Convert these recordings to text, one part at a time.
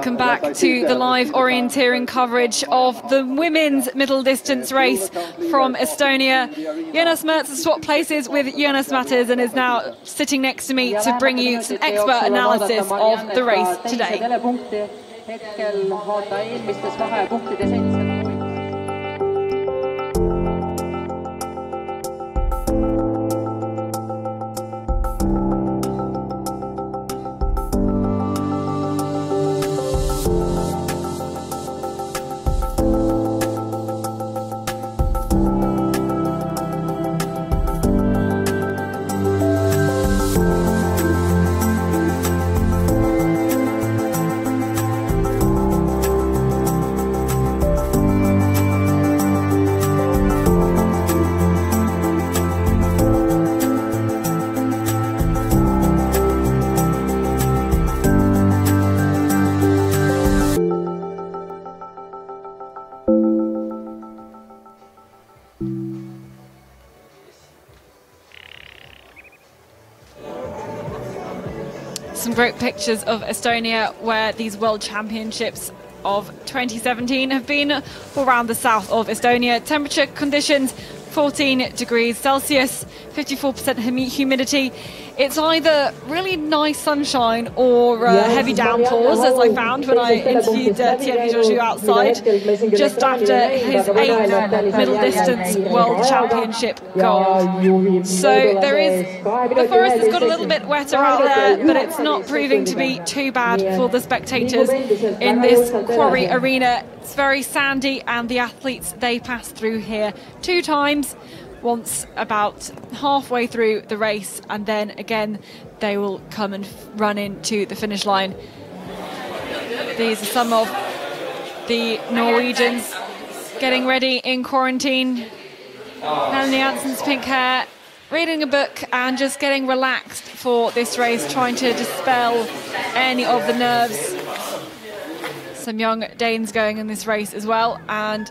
Welcome back to the live orienteering coverage of the women's middle distance race from Estonia. Jonas Mertz has swapped places with Jonas Matters and is now sitting next to me to bring you some expert analysis of the race today. Some great pictures of Estonia where these World Championships of 2017 have been all around the south of Estonia. Temperature conditions 14 degrees Celsius, 54% humidity. It's either really nice sunshine or heavy downpours, as I found when I interviewed Thierry Georgiou outside just after his 8th middle distance World Championship gold. So the forest has got a little bit wetter out there, but it's not proving to be too bad for the spectators in this quarry arena. It's very sandy, and the athletes, they pass through here 2 times. Once about halfway through the race, and then again they will come and run into the finish line. These are some of the Norwegians getting ready in quarantine. Melanie Jansen's pink hair, reading a book and just getting relaxed for this race, trying to dispel any of the nerves. Some young Danes going in this race as well, and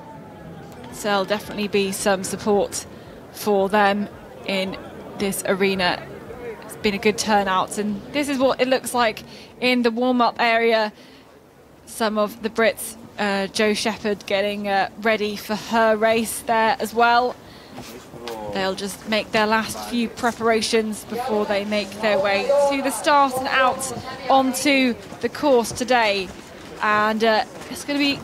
so there'll definitely be some support for them in this arena. It's been a good turnout, and this is what it looks like in the warm-up area. Some of the Brits, Jo Shepherd getting ready for her race there as well. They'll just make their last few preparations before they make their way to the start and out onto the course today. And it's going to be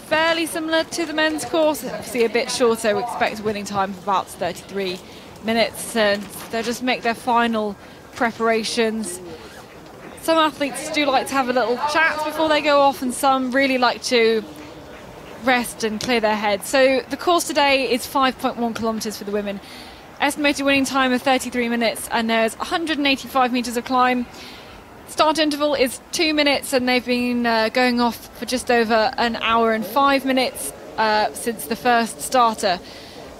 fairly similar to the men's course, obviously a bit shorter. We expect a winning time of about 33 minutes, and they'll just make their final preparations. Some athletes do like to have a little chat before they go off, and some really like to rest and clear their heads. So the course today is 5.1 kilometres for the women. Estimated winning time of 33 minutes, and there's 185 metres of climb. Start interval is 2 minutes, and they've been going off for just over an hour and 5 minutes since the first starter.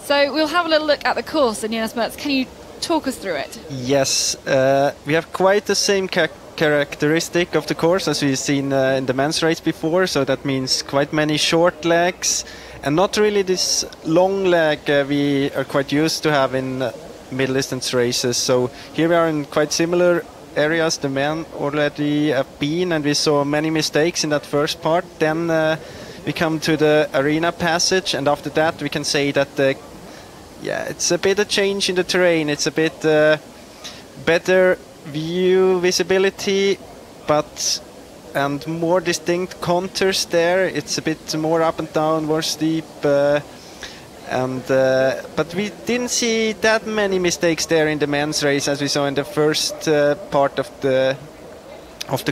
So we'll have a little look at the course, and Jonas Mertz, can you talk us through it? Yes, we have quite the same characteristic of the course as we've seen in the men's race before, so that means quite many short legs and not really this long leg we are quite used to have in middle distance races. So here we are in quite similar areas the men already have been, and we saw many mistakes in that first part. Then we come to the arena passage, and after that we can say that it's a bit of change in the terrain. It's a bit better view visibility, and more distinct contours there. It's a bit more up and down, more steep, but we didn't see that many mistakes there in the men's race as we saw in the first part of the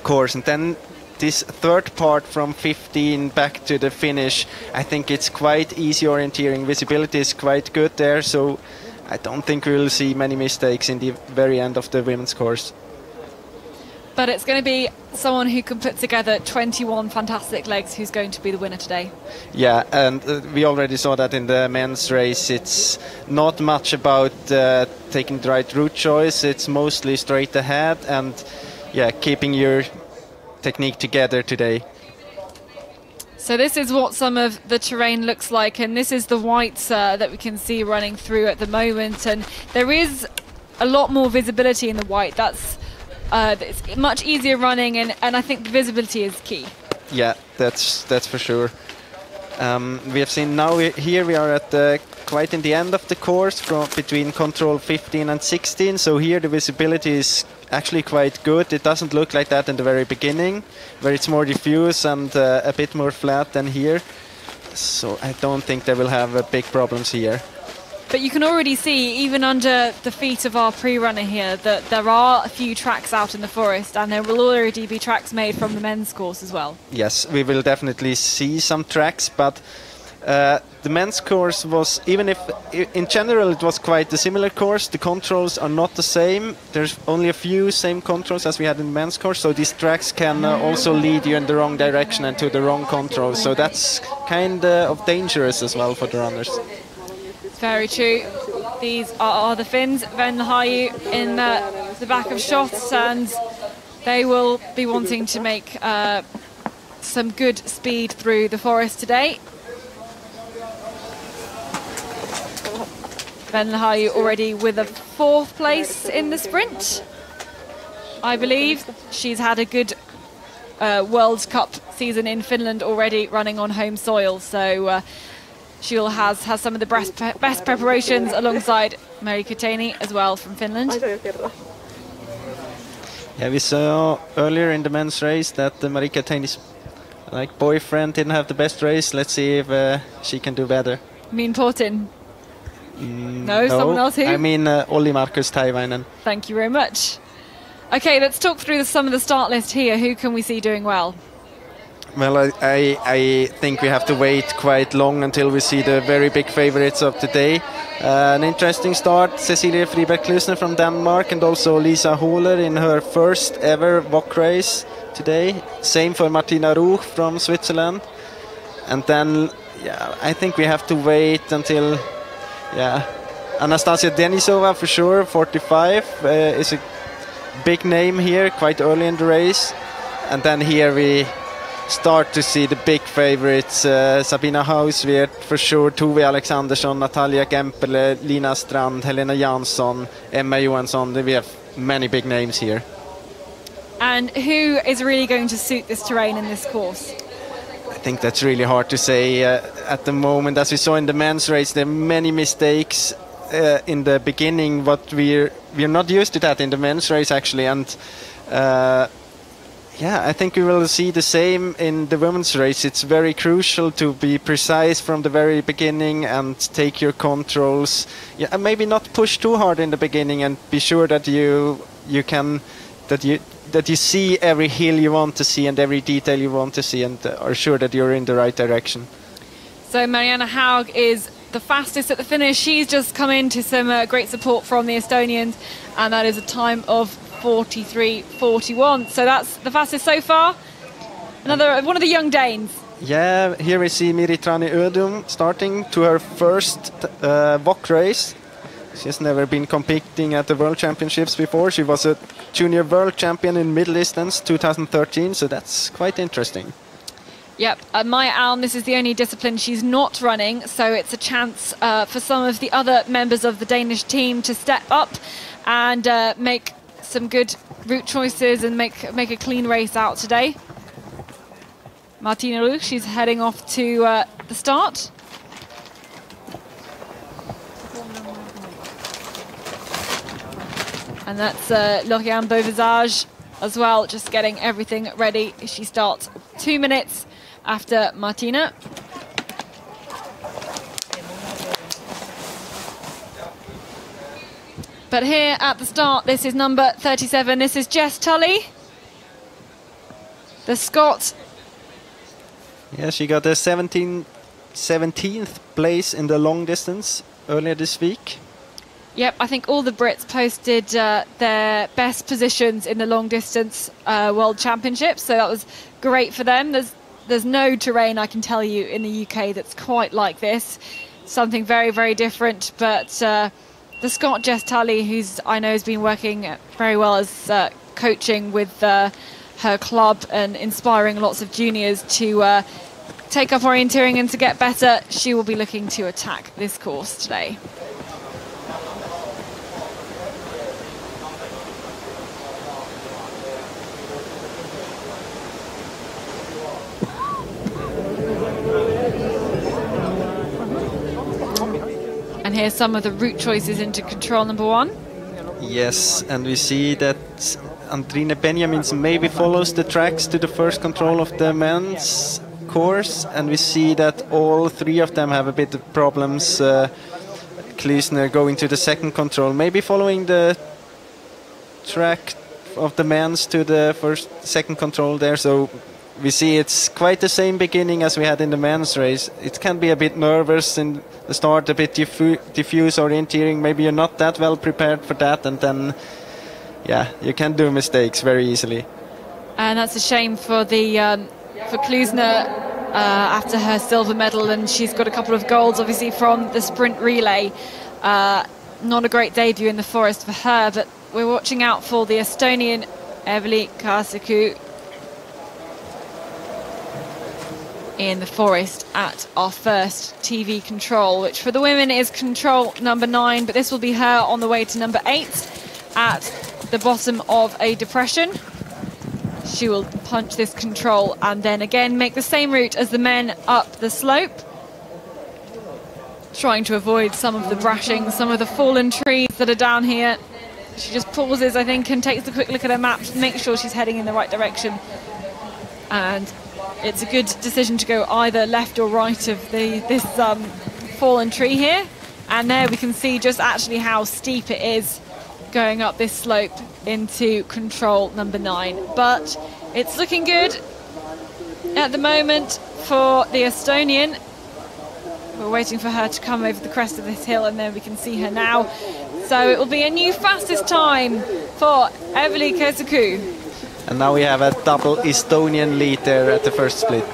course. And then this third part from 15 back to the finish, I think it's quite easy orienteering. Visibility is quite good there, so I don't think we'll see many mistakes in the very end of the women's course. But it's going to be someone who can put together 21 fantastic legs who's going to be the winner today. Yeah, and we already saw that in the men's race. It's not much about taking the right route choice. It's mostly straight ahead and keeping your technique together today. So this is what some of the terrain looks like, and this is the whites that we can see running through at the moment, and there is a lot more visibility in the white. That's it's much easier running, and I think the visibility is key. Yeah, that's for sure. We have seen now here we are at quite in the end of the course, from between control 15 and 16. So here the visibility is actually quite good. It doesn't look like that in the very beginning, where it's more diffuse and a bit more flat than here. So I don't think they will have big problems here. But you can already see, even under the feet of our pre-runner here, that there are a few tracks out in the forest, and there will already be tracks made from the men's course as well. Yes, we will definitely see some tracks, but the men's course was, even if in general it was quite a similar course, the controls are not the same. There's only a few same controls as we had in the men's course, so these tracks can also lead you in the wrong direction and to the wrong controls, so that's kind of dangerous as well for the runners. Very true. These are the Finns, Venlahaju in the back of shots, and they will be wanting to make some good speed through the forest today. Venlahaju already with a 4th place in the sprint, I believe. She's had a good World Cup season in Finland already, running on home soil, so she has some of the best preparations alongside Meri Kuteni as well from Finland. Yeah, we saw earlier in the men's race that Meri Kuteni's boyfriend didn't have the best race. Let's see if she can do better. You mean Portin? No, someone else who? I mean Olli Markus Taivainen. Thank you very much. Okay, let's talk through some of the start list here. Who can we see doing well? Well, I think we have to wait quite long until we see the very big favorites of the day. An interesting start, Cecilie Friberg-Klusner from Denmark, and also Lisa Hohler in her first ever WOC race today. Same for Martina Ruch from Switzerland. And then, yeah, I think we have to wait until, Anastasia Denisova for sure, 45, is a big name here, quite early in the race. And then here we start to see the big favorites, Sabina Hauswirth for sure, Tove Alexandersson, Natalia Gemperle, Lina Strand, Helena Jansson, Emma Johansson. We have many big names here. And who is really going to suit this terrain in this course? I think that's really hard to say at the moment. As we saw in the men's race, there are many mistakes in the beginning, but we're not used to that in the men's race actually, and I think we will see the same in the women's race. It's very crucial to be precise from the very beginning and take your controls. Yeah, and maybe not push too hard in the beginning, and be sure that you see every hill you want to see and every detail you want to see, and are sure that you're in the right direction. So Marianne Haug is the fastest at the finish. She's just come into some great support from the Estonians, and that is a time of 43.41. So that's the fastest so far. Another one of the young Danes. Yeah, here we see Miritrani Ödum starting to her first WOC race. She has never been competing at the World Championships before. She was a junior world champion in middle distance 2013, so that's quite interesting. Yep, Maya Alm, this is the only discipline she's not running, so it's a chance for some of the other members of the Danish team to step up and make some good route choices and make a clean race out today. Martina Ruch, she's heading off to the start. And that's Lauriane Beauvisage as well, just getting everything ready. She starts 2 minutes after Martina. But here at the start, this is number 37. This is Jess Tully, the Scot. Yeah, she got a 17th place in the long distance earlier this week. Yep, I think all the Brits posted their best positions in the long distance World Championships, so that was great for them. There's no terrain, I can tell you, in the UK that's quite like this. Something very, very different, but the Scot Jess Tully, who's I know has been working very well as coaching with her club and inspiring lots of juniors to take up orienteering and to get better, she will be looking to attack this course today. And here's some of the route choices into control number 1. Yes, and we see that Andrine Benjamins maybe follows the tracks to the first control of the men's course, and we see that all 3 of them have a bit of problems. Klusner going to the second control, maybe following the track of the men's to the second control there. So we see it's quite the same beginning as we had in the men's race. It can be a bit nervous in the start, a bit diffuse orienteering. Maybe you're not that well prepared for that, and then yeah, you can do mistakes very easily. And that's a shame for the for Klusner after her silver medal, and she's got a couple of golds obviously from the sprint relay. Not a great debut in the forest for her, but we're watching out for the Estonian Eveli Kasiku in the forest at our first TV control, which for the women is control number 9, but this will be her on the way to number 8 at the bottom of a depression. She will punch this control and then again make the same route as the men up the slope, trying to avoid some of the brushing, some of the fallen trees that are down here. She just pauses, I think, and takes a quick look at her map to make sure she's heading in the right direction. And it's a good decision to go either left or right of this fallen tree here. And there we can see just actually how steep it is going up this slope into control number 9. But it's looking good at the moment for the Estonian. We're waiting for her to come over the crest of this hill, and then we can see her now. So it will be a new fastest time for Eveli Kasiku. And now we have a double Estonian lead there at the first split.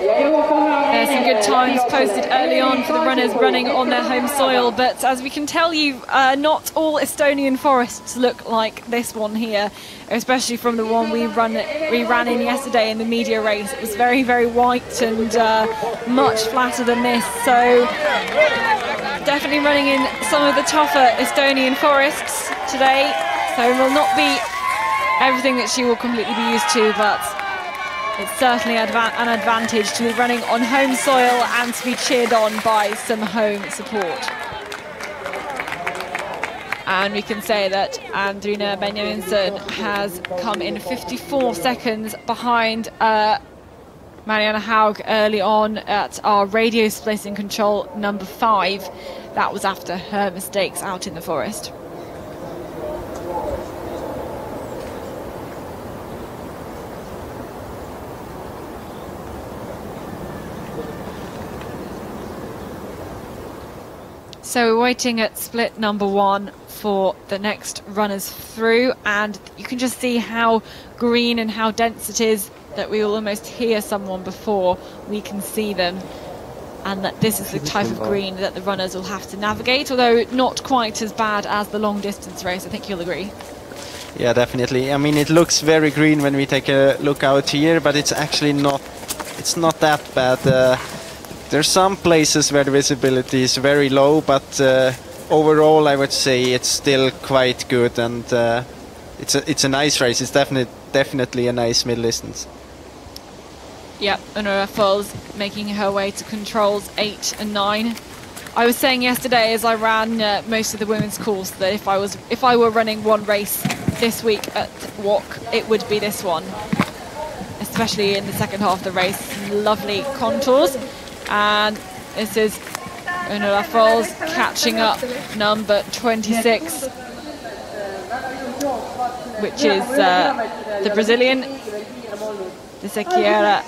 There's some good times posted early on for the runners running on their home soil, but as we can tell you, not all Estonian forests look like this one here, especially from the one we ran in yesterday in the media race. It was very, very white and much flatter than this, so definitely running in some of the tougher Estonian forests today, so it will not be everything that she will completely be used to, but it's certainly an advantage to be running on home soil and to be cheered on by some home support. And we can say that Andrine Benjaminsen has come in 54 seconds behind Marianne Haug early on at our radio split in control number 5. That was after her mistakes out in the forest. So we're waiting at split number 1 for the next runners through, and you can just see how green and how dense it is that we will almost hear someone before we can see them, and that this is the type of green that the runners will have to navigate, although not quite as bad as the long distance race. I think you'll agree. Yeah, definitely. I mean, it looks very green when we take a look out here, but it's actually not, it's not that bad. There's some places where the visibility is very low, but overall I would say it's still quite good, and it's a nice race. It's definitely a nice middle distance. Yeah, Honora Falls making her way to controls 8 and 9. I was saying yesterday as I ran most of the women's course that if I were running one race this week at WOC, it would be this one, especially in the second half of the race. Lovely contours. And this is Honora Falls catching up number 26, which is the Brazilian, the Sequeira.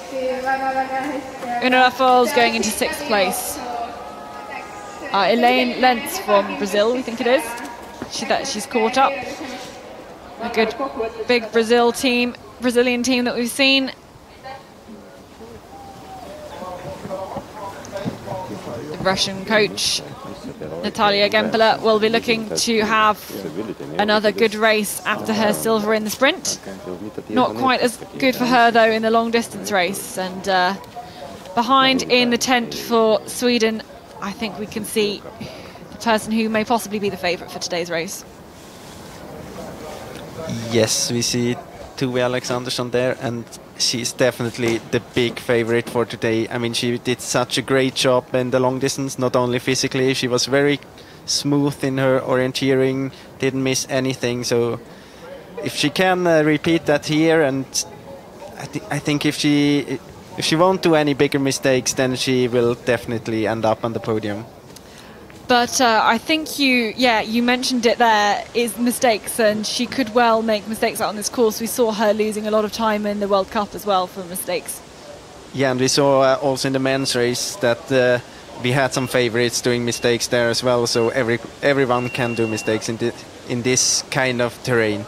Honora Falls going into 6th place. Elaine Lentz from Brazil, we think it is. She's caught up. A good big Brazilian team that we've seen. Russian coach Natalia Gempela will be looking to have another good race after her silver in the sprint. Not quite as good for her though in the long distance race, and behind in the tent for Sweden I think we can see the person who may possibly be the favourite for today's race. Yes, we see Tove Alexandersson there, and she's definitely the big favorite for today. I mean, she did such a great job in the long distance, not only physically, she was very smooth in her orienteering, didn't miss anything. So if she can repeat that here, and I think if she won't do any bigger mistakes, then she will definitely end up on the podium. But I think you mentioned it there, is mistakes, and she could well make mistakes out on this course. We saw her losing a lot of time in the World Cup as well for mistakes. Yeah, and we saw also in the men's race that we had some favorites doing mistakes there as well. So everyone can do mistakes in this kind of terrain.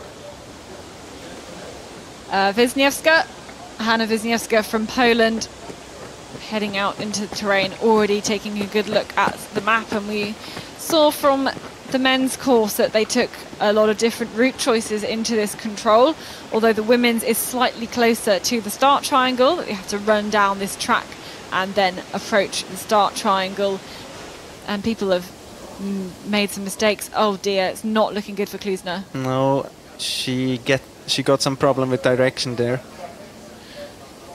Hanna Wisniewska from Poland, heading out into the terrain, already taking a good look at the map. And we saw from the men's course that they took a lot of different route choices into this control, although the women's is slightly closer to the start triangle, that they have to run down this track and then approach the start triangle. And people have made some mistakes. Oh dear, it's not looking good for Klusner. No, she got some problem with direction there.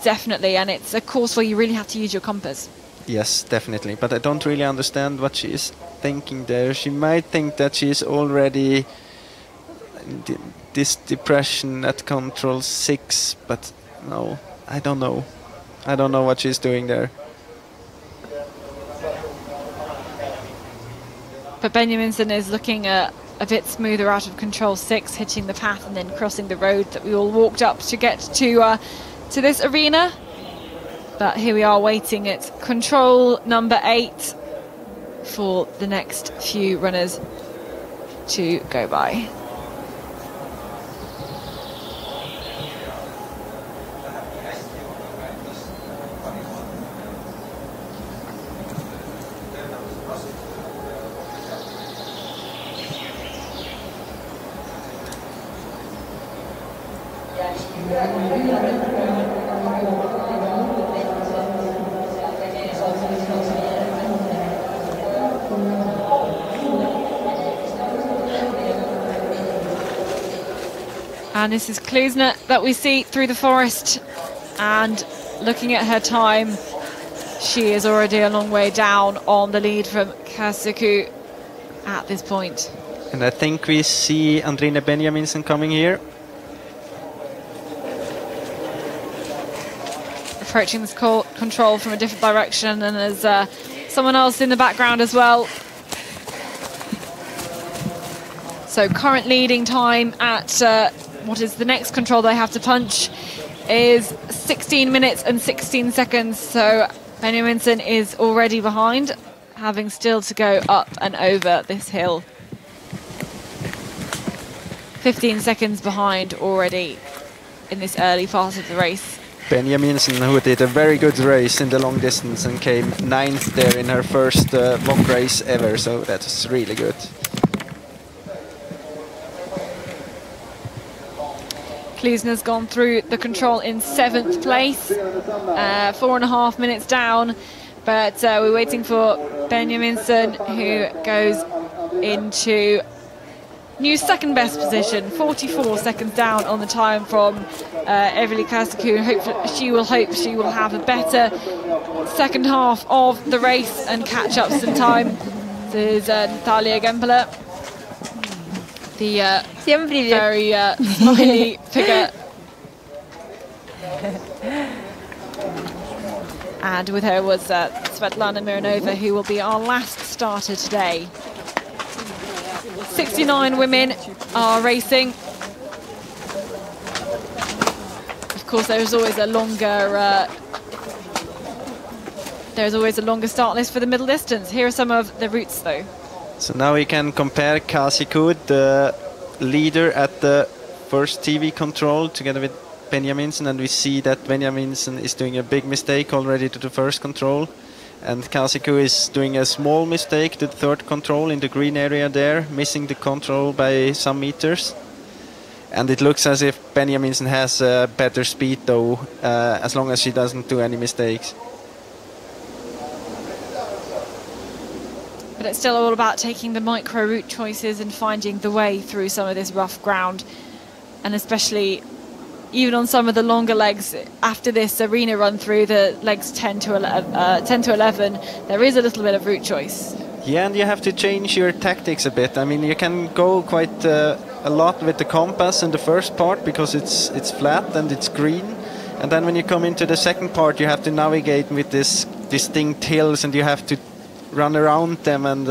Definitely, and it's a course where you really have to use your compass. Yes, definitely, but I don't really understand what she is thinking there. She might think that she is already in this depression at control 6, but no, I don't know. I don't know what she's doing there. But Benjaminsen is looking a bit smoother out of control 6, hitting the path and then crossing the road that we all walked up to get to this arena. But here we are waiting at control number 8 for the next few runners to go by. And this is Klusner that we see through the forest, and looking at her time, she is already a long way down on the lead from Kasuku at this point. And I think we see Andrine Benjaminsen coming here. Approaching this control from a different direction, and there's someone else in the background as well. So current leading time at what is the next control they have to punch is 16 minutes and 16 seconds. So Benjaminsen is already behind, having still to go up and over this hill. 15 seconds behind already in this early part of the race. Benjaminsen, who did a very good race in the long distance and came 9th there in her first WOC race ever, so that's really good. Klusner's gone through the control in 7th place, 4.5 minutes down, but we're waiting for Benjaminsen, who goes into new second best position, 44 seconds down on the time from Eveli Kasuku. Hopefully she will have a better second half of the race and catch up some time. This is Natalia Gempele, the very smiley figure. And with her was Svetlana Mironova, who will be our last starter today. 69 women are racing. Of course, there is always a longer start list for the middle distance. Here are some of the routes, though. So now we can compare Kasuku, the leader at the first TV control, together with Benjaminsen, and we see that Benjaminsen is doing a big mistake already to the first control, and Kasuku is doing a small mistake to the third control in the green area there, missing the control by some meters. And it looks as if Benjaminsen has better speed though, as long as she doesn't do any mistakes. But it's still all about taking the micro route choices and finding the way through some of this rough ground, and especially even on some of the longer legs, after this arena run through, the legs 10 to 11, there is a little bit of route choice. Yeah, and you have to change your tactics a bit. I mean, you can go quite a lot with the compass in the first part because it's flat and it's green. And then when you come into the second part, you have to navigate with this distinct hills, and you have to run around them and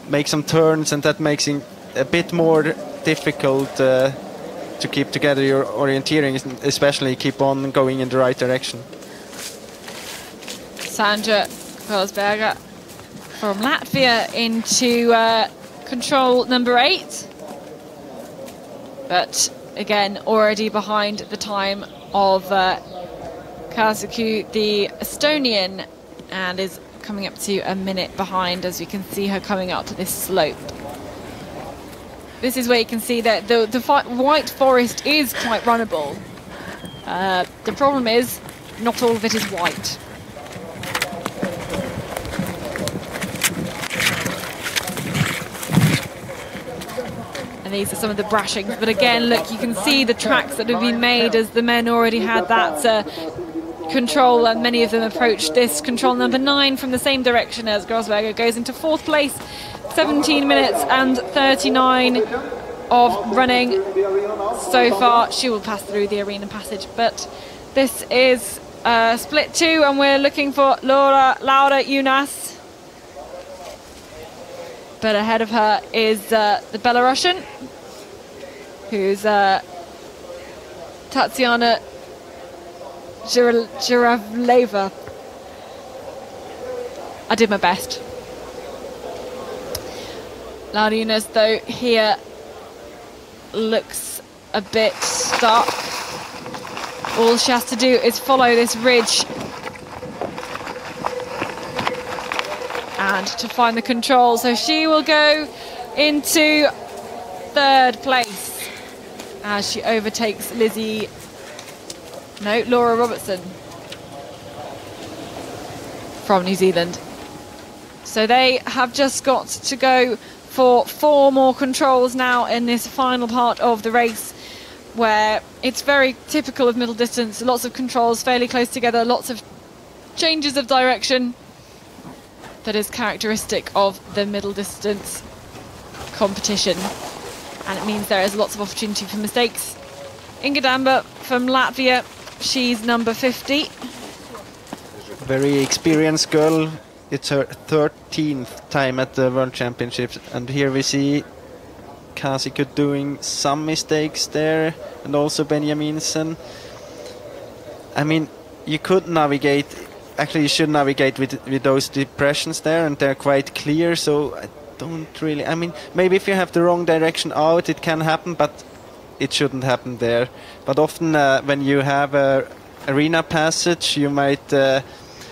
make some turns, and that makes it a bit more difficult to keep together your orienteering, especially keep on going in the right direction. Sandra Korsberger from Latvia into control number 8. But again, already behind the time of Kasaku, the Estonian, and is coming up to a minute behind as we can see her coming up to this slope. This is where you can see that the white forest is quite runnable. The problem is not all of it is white. And these are some of the brushings, but again, look, you can see the tracks that have been made as the men already had that control, and many of them approached this control number 9 from the same direction as Grosberger. Goes into 4th place, 17 minutes and 39 of running so far. She will pass through the arena passage, but this is split 2, and we're looking for Laura Unas. But ahead of her is the Belarusian, who's Tatiana Zhiravleva. I did my best. Laura Unas, though, here looks a bit stuck. All she has to do is follow this ridge and to find the control. So she will go into 3rd place as she overtakes Laura Robertson from New Zealand. So they have just got to go for 4 more controls now in this final part of the race, where it's very typical of middle distance. Lots of controls fairly close together, lots of changes of direction. That is characteristic of the middle distance competition, and it means there is lots of opportunity for mistakes. Inga Damba from Latvia, she's number 50. Very experienced girl. It's her 13th time at the World Championships, and here we see Kasaku doing some mistakes there, and also Benjaminsen. I mean, you could navigate. Actually, you should navigate with those depressions there, and they're quite clear, so I don't really... I mean, maybe if you have the wrong direction out, it can happen, but it shouldn't happen there. But often when you have a arena passage, you might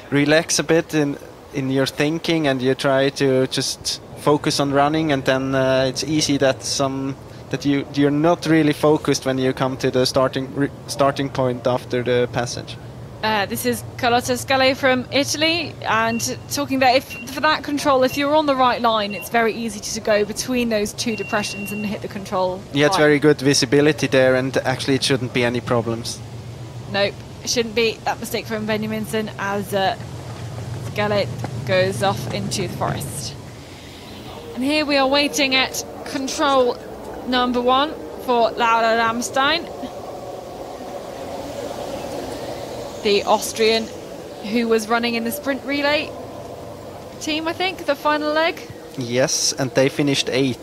relax a bit in your thinking, and you try to just focus on running, and then it's easy that you're not really focused when you come to the starting point after the passage. This is Carlotta Scale from Italy, and talking that for that control, if you're on the right line, it's very easy to go between those 2 depressions and hit the control. Yeah, it's very good visibility there, and actually it shouldn't be any problems. Nope, it shouldn't be. That mistake from Benjaminsen as Scale goes off into the forest. And here we are waiting at control number 1 for Laura Ramstein, the Austrian who was running in the sprint relay team, I think, the final leg. Yes, and they finished 8th.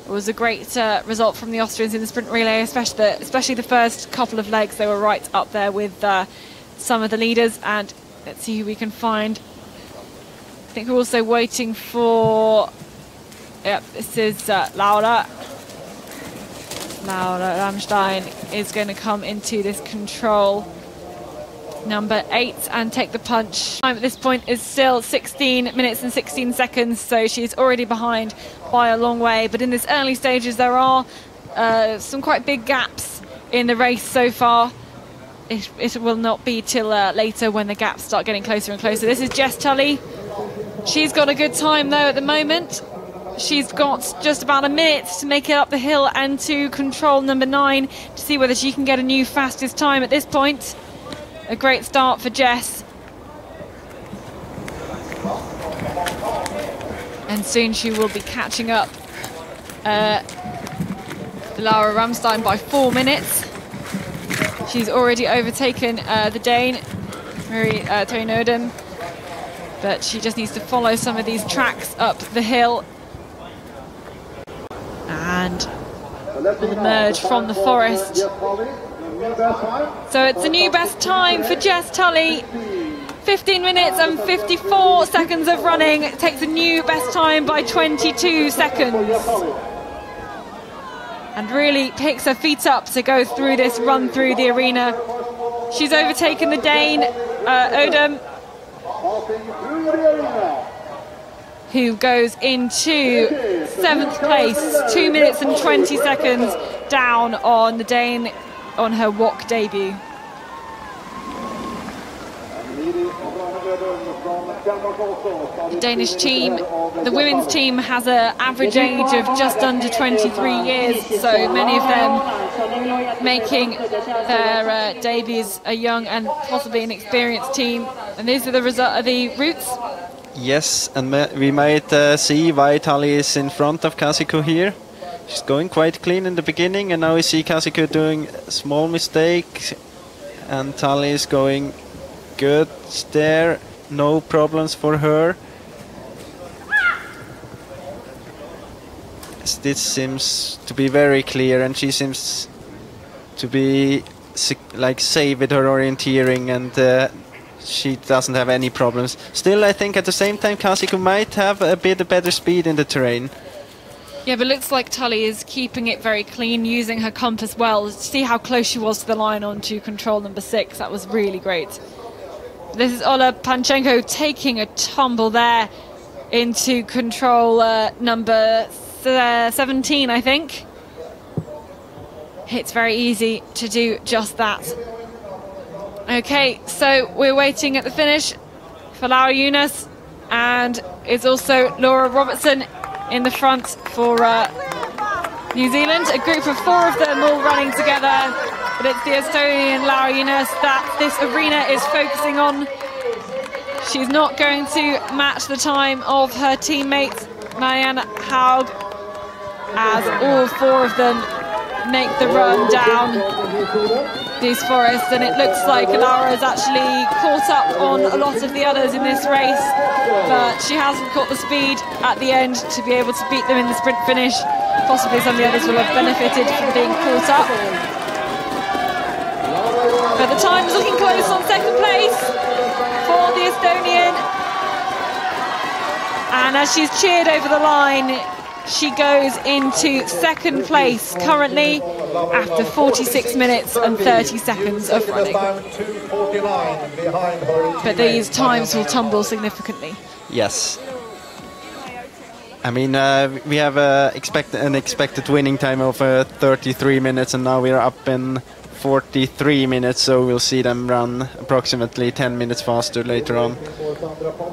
It was a great result from the Austrians in the sprint relay, especially the first couple of legs. They were right up there with some of the leaders, and let's see who we can find. I think we're also waiting for... Yep, this is Laura. Laura Ramstein is going to come into this control number 8 and take the punch. Time at this point is still 16 minutes and 16 seconds, so she's already behind by a long way. But in this early stages, there are some quite big gaps in the race so far. It will not be till later when the gaps start getting closer and closer. This is Jess Tully. She's got a good time though at the moment. She's got just about a minute to make it up the hill and to control number 9 to see whether she can get a new fastest time at this point. A great start for Jess. And soon she will be catching up Laura Ramstein by 4 minutes. She's already overtaken the Dane, Marie Toynodem, but she just needs to follow some of these tracks up the hill and emerge from the forest. So it's a new best time for Jess Tully. 15 minutes and 54 seconds of running. It takes a new best time by 22 seconds. And really picks her feet up to go through this run through the arena. She's overtaken the Dane, Odom, who goes into 7th place, 2 minutes and 20 seconds down on the Dane on her WOC debut. The Danish team, the women's team, has an average age of just under 23 years, so many of them making their debuts a young and possibly inexperienced team. And these are the result of the routes. Yes, and we might see why Tully is in front of Kasiku here. She's going quite clean in the beginning, and now we see Kasiku doing a small mistake, and Tully is going good there. No problems for her. This seems to be very clear, and she seems to be like safe with her orienteering, and she doesn't have any problems. Still, I think at the same time Kasiku might have a bit better speed in the terrain. Yeah, but looks like Tully is keeping it very clean, using her compass well. See how close she was to the line on to control number 6. That was really great. This is Ola Panchenko taking a tumble there into control number 17, I think. It's very easy to do just that. Okay, so we're waiting at the finish for Laura Younes, and it's also Laura Robertson in the front for New Zealand. A group of 4 of them all running together. But it's the Estonian Laura Younes that this arena is focusing on. She's not going to match the time of her teammate Marianne Haug, as all 4 of them make the run down these forests, and it looks like Laura has actually caught up on a lot of the others in this race, but she hasn't got the speed at the end to be able to beat them in the sprint finish. Possibly some of the others will have benefited from being caught up. But the time's looking close on 2nd place for the Estonian. And as she's cheered over the line, she goes into 2nd place currently after 46 minutes and 30 seconds of running. But these times will tumble significantly. Yes. I mean, we have an expected winning time of 33 minutes, and now we're up in 43 minutes, so we'll see them run approximately 10 minutes faster later on.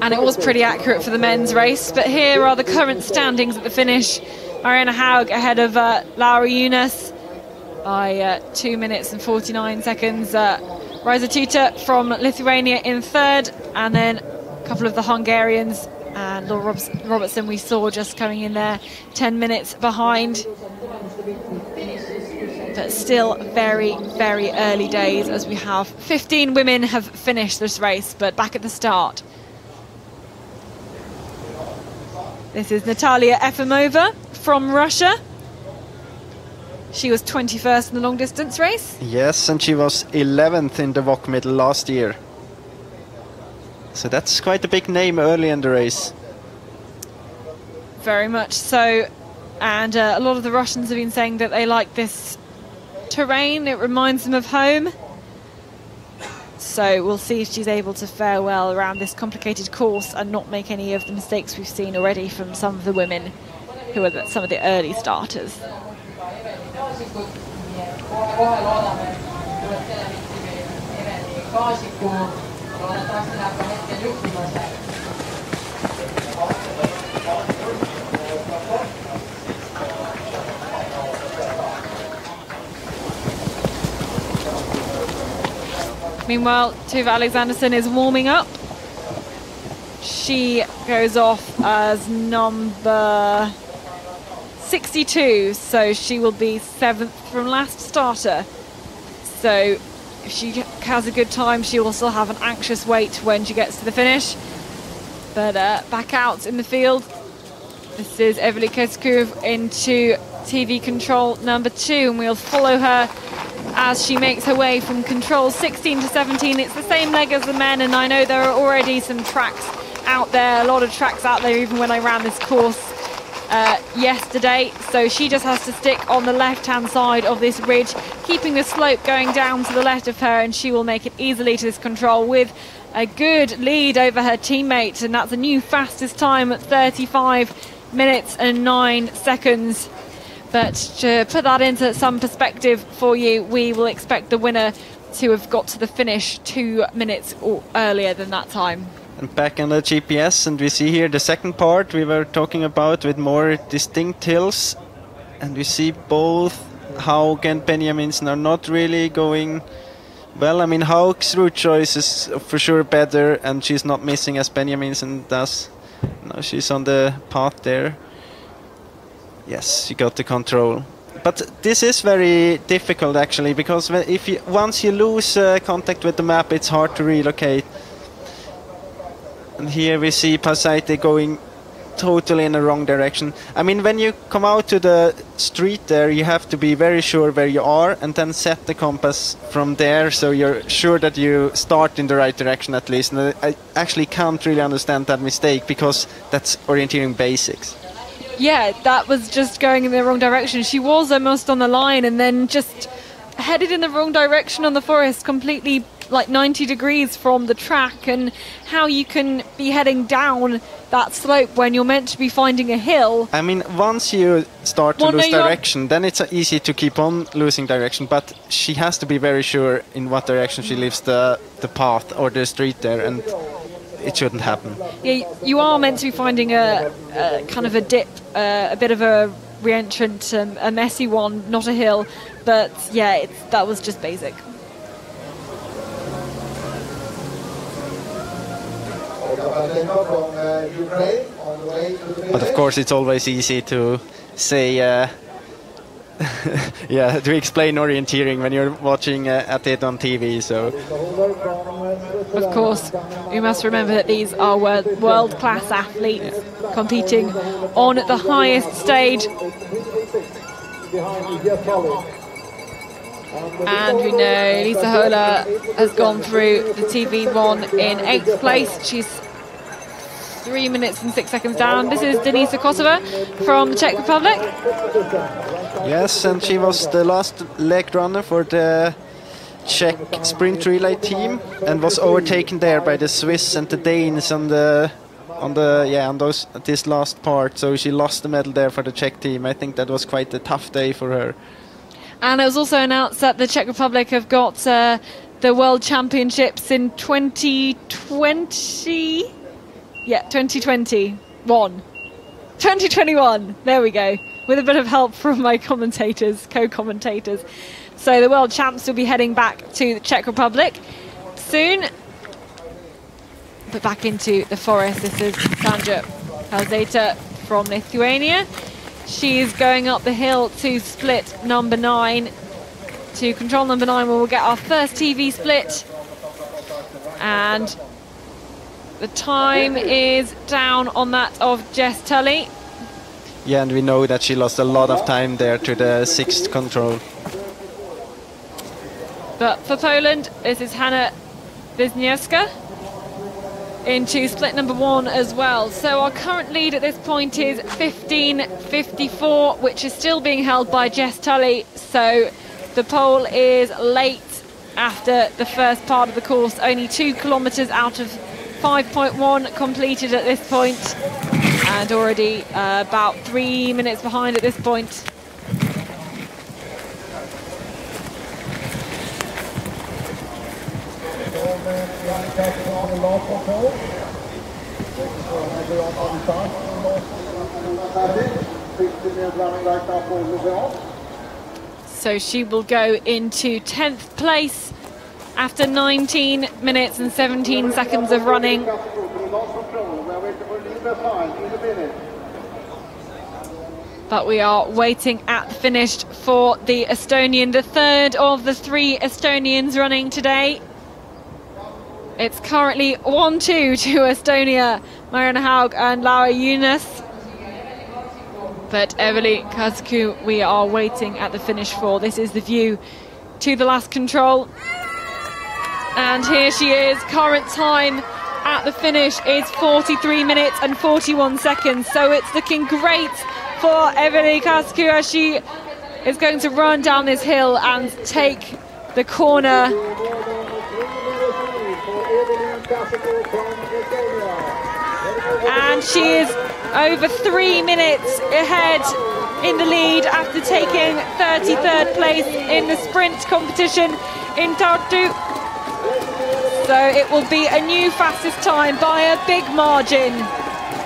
And it was pretty accurate for the men's race, but here are the current standings at the finish. Marianne Haug ahead of Laura Younes by 2 minutes and 49 seconds. Risa Tuta from Lithuania in 3rd, and then a couple of the Hungarians, and Laura Robertson we saw just coming in there 10 minutes behind. But still very, very early days, as we have 15 women have finished this race, but back at the start. This is Natalia Efimova from Russia. She was 21st in the long distance race. Yes, and she was 11th in the WOC medal last year. So that's quite a big name early in the race. Very much so. And a lot of the Russians have been saying that they like this terrain. It reminds them of home. So we'll see if she's able to fare well around this complicated course and not make any of the mistakes we've seen already from some of the women who are some of the early starters. Meanwhile, Tuva Alexanderson is warming up. She goes off as number 62, so she will be 7th from last starter. So if she has a good time, she will still have an anxious wait when she gets to the finish. But back out in the field, this is Eveli Kesku into TV control number 2, and we'll follow her as she makes her way from control 16 to 17. It's the same leg as the men, and I know there are already some tracks out there, a lot of tracks out there even when I ran this course yesterday. So she just has to stick on the left-hand side of this ridge, keeping the slope going down to the left of her, and she will make it easily to this control with a good lead over her teammate, and that's a new fastest time at 35 minutes and 9 seconds. But to put that into some perspective for you, we will expect the winner to have got to the finish 2 minutes earlier than that time. And back on the GPS, and we see here the second part we were talking about with more distinct hills, and we see both Haug and Benjaminsen are not really going well. I mean, Haug's route choice is for sure better, and she's not missing as Benjaminsen does. Now she's on the path there. Yes, she got the control. But this is very difficult actually, because once you lose contact with the map, it's hard to relocate. And here we see Pasaite going totally in the wrong direction. I mean, when you come out to the street there, you have to be very sure where you are and then set the compass from there, so you're sure that you start in the right direction at least. And I actually can't really understand that mistake, because that's orienteering basics. Yeah, that was just going in the wrong direction. She was almost on the line and then just headed in the wrong direction on the forest, completely like 90 degrees from the track. And how you can be heading down that slope when you're meant to be finding a hill. I mean, once you start to lose direction, then it's easy to keep on losing direction, but she has to be very sure in what direction she leaves the path or the street there, and it shouldn't happen. Yeah, you are meant to be finding a kind of a dip, a bit of a re-entrant, a messy one, not a hill. But yeah, that was just basic. But of course, it's always easy to say, yeah, to explain orienteering when you're watching at it on TV. So, of course, you must remember that these are world-class athletes competing on the highest stage. And we know Lisa Hola has gone through the TV1 in 8th place. She's 3 minutes and 6 seconds down. This is Denisa Kosova from the Czech Republic. Yes, and she was the last leg runner for the Czech sprint relay team, and was overtaken there by the Swiss and the Danes on this last part. So she lost the medal there for the Czech team. I think that was quite a tough day for her. And it was also announced that the Czech Republic have got the World Championships in 2020. Yeah, 2021. 2021. There we go. With a bit of help from my co-commentators. So the World Champs will be heading back to the Czech Republic soon. But back into the forest. This is Sandra Kalzeta from Lithuania. She's going up the hill to split number 9, to control number 9, where we'll get our first TV split. And the time is down on that of Jess Tully. Yeah, and we know that she lost a lot of time there to the 6th control. But for Poland, this is Hanna Wisniewska into split number 1 as well. So our current lead at this point is 15:54, which is still being held by Jess Tully. So the pole is late after the first part of the course, only 2 kilometres out of 5.1 completed at this point, and already about 3 minutes behind at this point. So she will go into 10th place after 19 minutes and 17 seconds of running. But we are waiting at the finish for the Estonian, the third of the 3 Estonians running today. It's currently 1-2 to Estonia, Marianne Haug and Laura Younes. But Eveli Kasku, we are waiting at the finish for. This is the view to the last control. And here she is. Current time at the finish is 43 minutes and 41 seconds. So it's looking great for Eveli Kasku as she is going to run down this hill and take the corner. And she is over 3 minutes ahead in the lead after taking 33rd place in the sprint competition in Tartu. So it will be a new fastest time by a big margin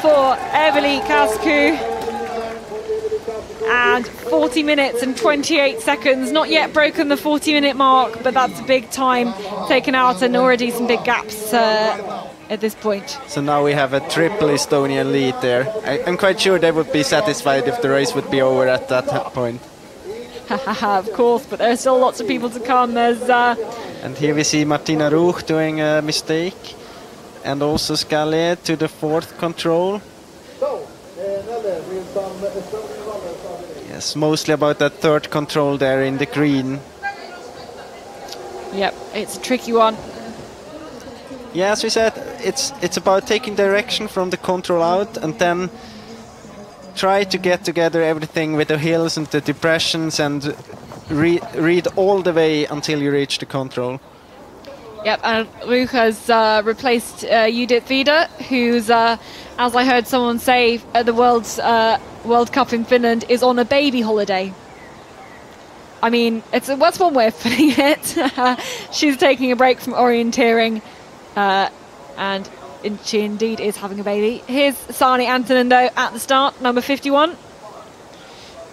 for Eveli Kasku. And 40 minutes and 28 seconds, not yet broken the 40-minute mark, but that's a big time taken out and already some big gaps at this point. So now we have a triple Estonian lead there. I'm quite sure they would be satisfied if the race would be over at that point. Of course, but there's still lots of people to come. And here we see Martina Ruch doing a mistake, and also Scalle to the 4th control. Yes, mostly about that 3rd control there in the green. Yep, it's a tricky one. Yeah, as we said, it's about taking direction from the control out and then try to get together everything with the hills and the depressions and read all the way until you reach the control. Yep, and Ruch has replaced Judith Vida, who's, as I heard someone say at the World Cup in Finland, is on a baby holiday. I mean, what's one way of putting it? She's taking a break from orienteering, and she indeed is having a baby. Here's Sani Antonindo at the start, number 51.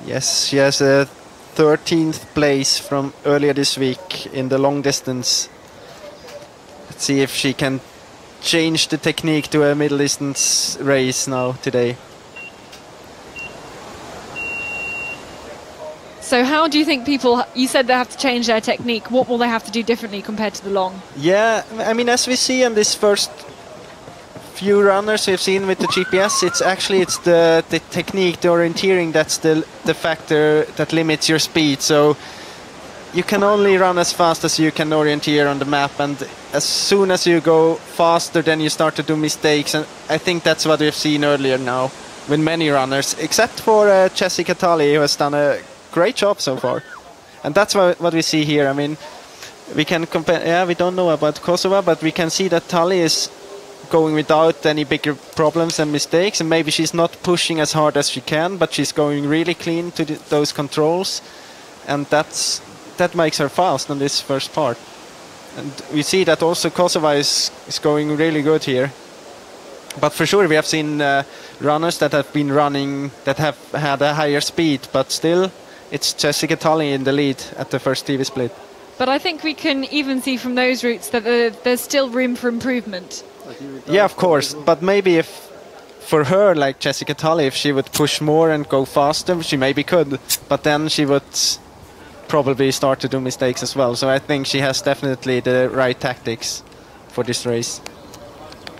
Yes, she has a 13th place from earlier this week in the long distance. Let's see if she can change the technique to a middle distance race now today. So how do you think you said they have to change their technique, what will they have to do differently compared to the long? Yeah, I mean, as we see on this first few runners we've seen with the GPS, it's the technique, the orienteering, that's the factor that limits your speed. So you can only run as fast as you can orienteer on the map, and as soon as you go faster, then you start to do mistakes. And I think that's what we've seen earlier now with many runners, except for Jessica Tully, who has done a great job so far. And that's what we see here. I mean, we can compare, yeah, we don't know about Kosovo, but we can see that Tully is going without any bigger problems and mistakes, and maybe she's not pushing as hard as she can, but she's going really clean to those controls, and that makes her fast on this first part. And we see that also Kosovo is going really good here. But for sure we have seen runners that have been running that have had a higher speed, but still it's Jessica Tully in the lead at the first TV split. But I think we can even see from those routes that there's still room for improvement. Yeah, of course, but maybe if for her, like Jessica Tully, if she would push more and go faster, she maybe could, but then she would probably start to do mistakes as well. So I think she has definitely the right tactics for this race.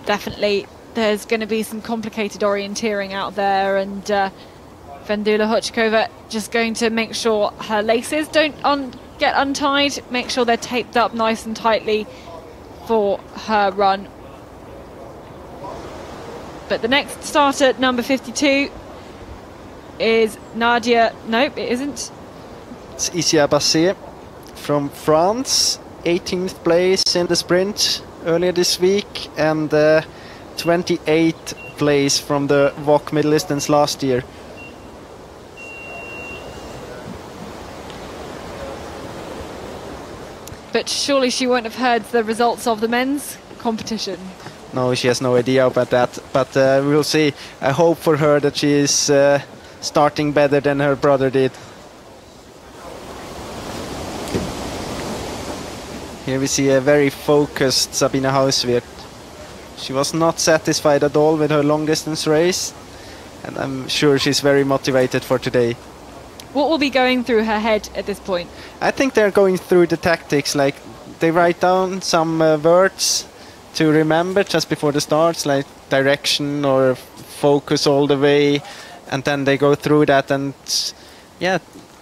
Definitely. There's going to be some complicated orienteering out there, and Vendula Hochkova just going to make sure her laces don't get untied, make sure they're taped up nice and tightly for her run. But the next starter, number 52, is Nadia. Nope, it isn't. It's Isia Basset from France, 18th place in the sprint earlier this week, and 28th place from the WOC middle distance last year. But surely she won't have heard the results of the men's competition. No, she has no idea about that, but we'll see. I hope for her that she is starting better than her brother did. Here we see a very focused Sabine Hauswirth. She was not satisfied at all with her long distance race, and I'm sure she's very motivated for today. What will be going through her head at this point? I think they're going through the tactics, like they write down some words to remember just before the starts, like direction or focus all the way, and then they go through that and yeah,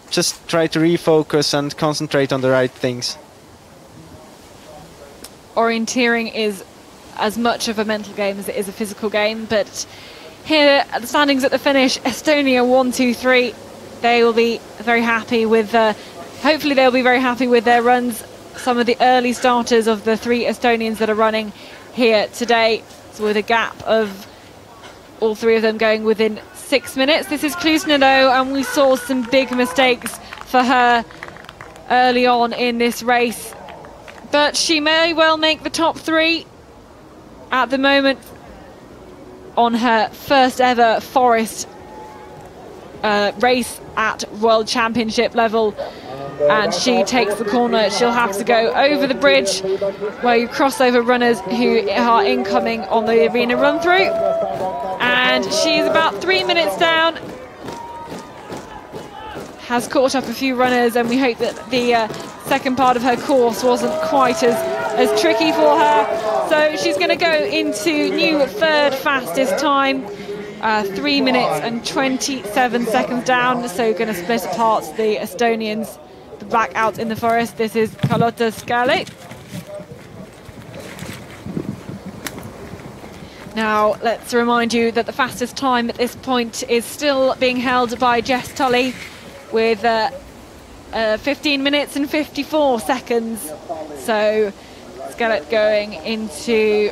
just try to refocus and concentrate on the right things. Orienteering is as much of a mental game as it is a physical game, but here at the standings at the finish, Estonia 1, 2, 3, they will be very happy with, hopefully they'll be very happy with their runs. Some of the early starters of the 3 Estonians that are running here today, so with a gap of all 3 of them going within 6 minutes. This is Klusnado, and we saw some big mistakes for her early on in this race, but she may well make the top 3 at the moment on her first ever forest race at World Championship level. And she takes the corner. She'll have to go over the bridge where you cross over runners who are incoming on the arena run through, and she's about 3 minutes down, has caught up a few runners, and we hope that the second part of her course wasn't quite as tricky for her. So she's going to go into new third fastest time, 3 minutes and 27 seconds down, so going to split apart the Estonians back out in the forest. This is Carlotta Scale. Now let's remind you that the fastest time at this point is still being held by Jess Tully with 15 minutes and 54 seconds. So Scale going into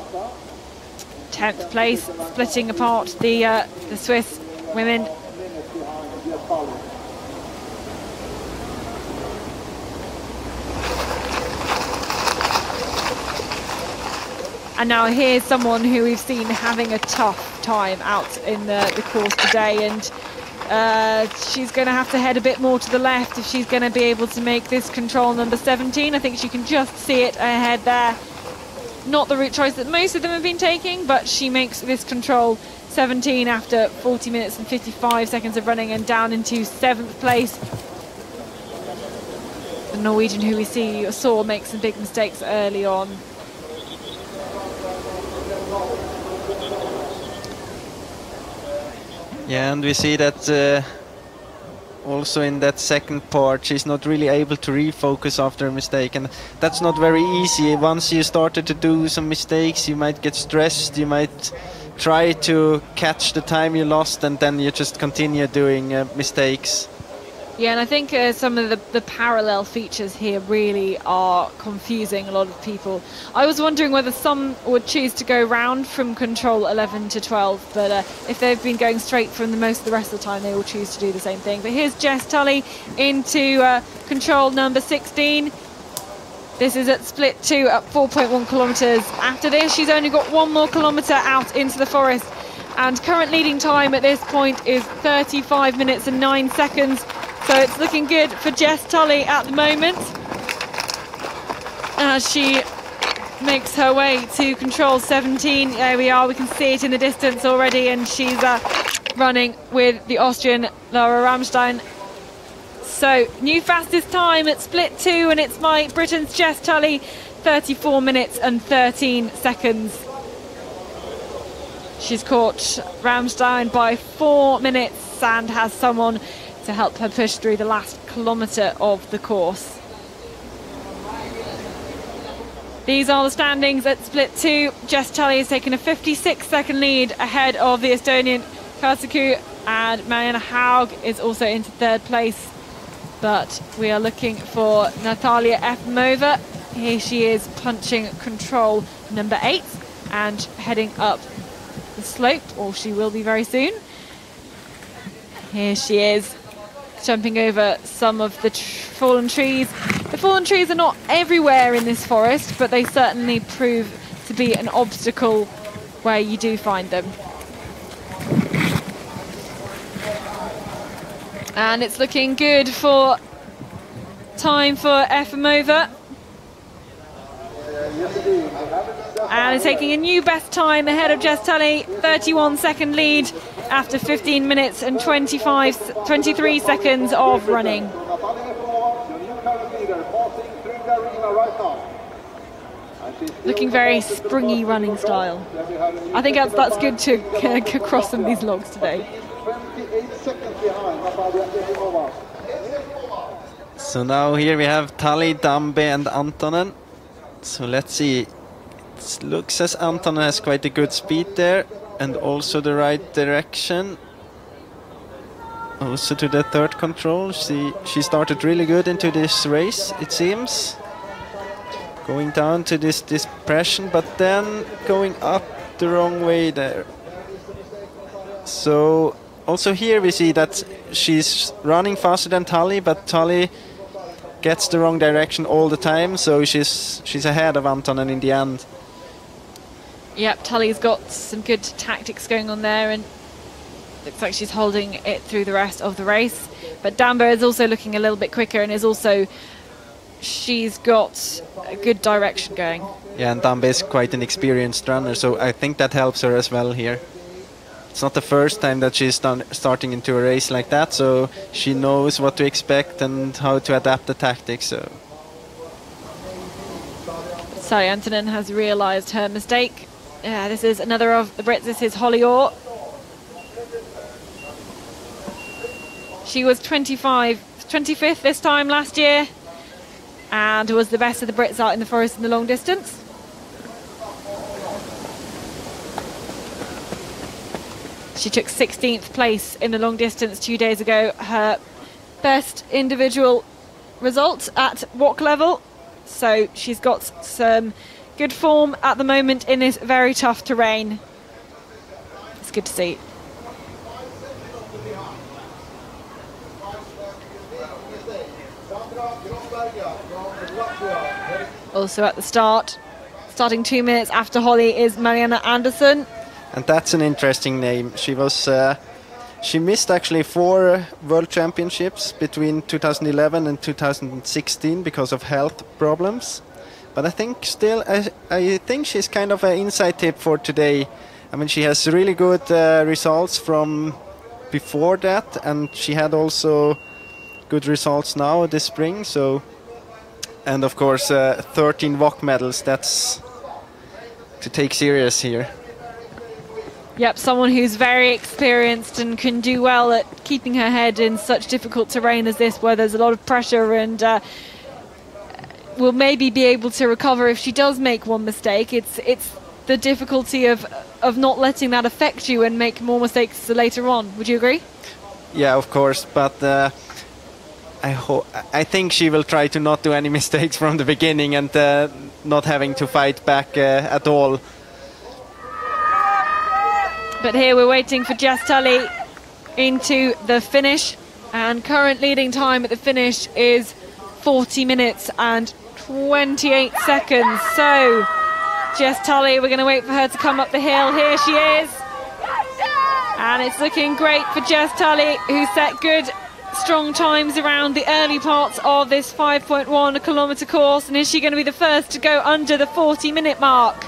10th place, splitting apart the Swiss women. And now here's someone who we've seen having a tough time out in the course today, and she's going to have to head a bit more to the left if she's going to be able to make this control number 17. I think she can just see it ahead there. Not the route choice that most of them have been taking, but she makes this control 17 after 40 minutes and 55 seconds of running, and down into 7th place. The Norwegian who we saw make some big mistakes early on. Yeah, and we see that also in that second part she's not really able to refocus after a mistake, and that's not very easy. Once you started to do some mistakes, you might get stressed, you might try to catch the time you lost, and then you just continue doing mistakes. Yeah, and I think some of the parallel features here really are confusing a lot of people. I was wondering whether some would choose to go round from control 11 to 12, but if they've been going straight from most of the rest of the time, they will choose to do the same thing. But here's Jess Tully into control number 16. This is at split 2 at 4.1 kilometres. After this, she's only got 1 more kilometre out into the forest, and current leading time at this point is 35 minutes and 9 seconds. So it's looking good for Jess Tully at the moment, as she makes her way to control 17. There we are, we can see it in the distance already, and she's running with the Austrian Laura Ramstein. So new fastest time at split 2, and it's Britain's Jess Tully, 34 minutes and 13 seconds. She's caught Ramstein by 4 minutes and has someone to help her push through the last kilometre of the course. These are the standings at split 2. Jess Tully has taken a 56-second lead ahead of the Estonian Katsuku, and Marianne Haug is also into 3rd place. But we are looking for Natalia Efimova. Here she is punching control number 8 and heading up the slope, or she will be very soon. Here she is, jumping over some of the fallen trees. The fallen trees are not everywhere in this forest, but they certainly prove to be an obstacle where you do find them. And it's looking good for time for Efimova. And is taking a new best time ahead of Jess Tully, 31-second lead after 15 minutes and 23 seconds of running. Looking very springy running style. I think that's good to cross some of these logs today. So now here we have Tully, Dambe and Antonen. So let's see. It looks as Antonen has quite a good speed there and also the right direction. Also to the third control. She started really good into this race, it seems. Going down to this depression, but then going up the wrong way there. So also here we see that she's running faster than Tully, but Tully gets the wrong direction all the time, so she's ahead of Antonen in the end. Yep, Tully's got some good tactics going on there, and looks like she's holding it through the rest of the race. But Dambe is also looking a little bit quicker, and she's got a good direction going. Yeah, and Dambe is quite an experienced runner, so I think that helps her as well here. It's not the first time that she's starting into a race like that, so she knows what to expect and how to adapt the tactics. So Antonen has realised her mistake. This is another of the Brits. This is Holly Orr. She was 25th this time last year and was the best of the Brits out in the forest in the long distance. She took 16th place in the long distance 2 days ago, her best individual result at WOC level. So she's got some good form at the moment in this very tough terrain. It's good to see. Also at the start, starting 2 minutes after Holly, is Marianne Andersson. And that's an interesting name. She missed actually 4 World Championships between 2011 and 2016 because of health problems. But I think still, I think she's kind of an inside tip for today. I mean, she has really good results from before that, and she had also good results now this spring. So, and of course, 13 WOC medals. That's to take serious here. Yep, someone who's very experienced and can do well at keeping her head in such difficult terrain as this, where there's a lot of pressure, and will maybe be able to recover if she does make one mistake. It's the difficulty of not letting that affect you and make more mistakes later on. Would you agree? Yeah, of course, but I think she will try to not do any mistakes from the beginning and not having to fight back at all. But here we're waiting for Jess Tully into the finish, and current leading time at the finish is 40 minutes and 28 seconds. So Jess Tully, we're going to wait for her to come up the hill. Here she is, and it's looking great for Jess Tully, who set good strong times around the early parts of this 5.1 kilometre course. And is she going to be the first to go under the 40-minute mark?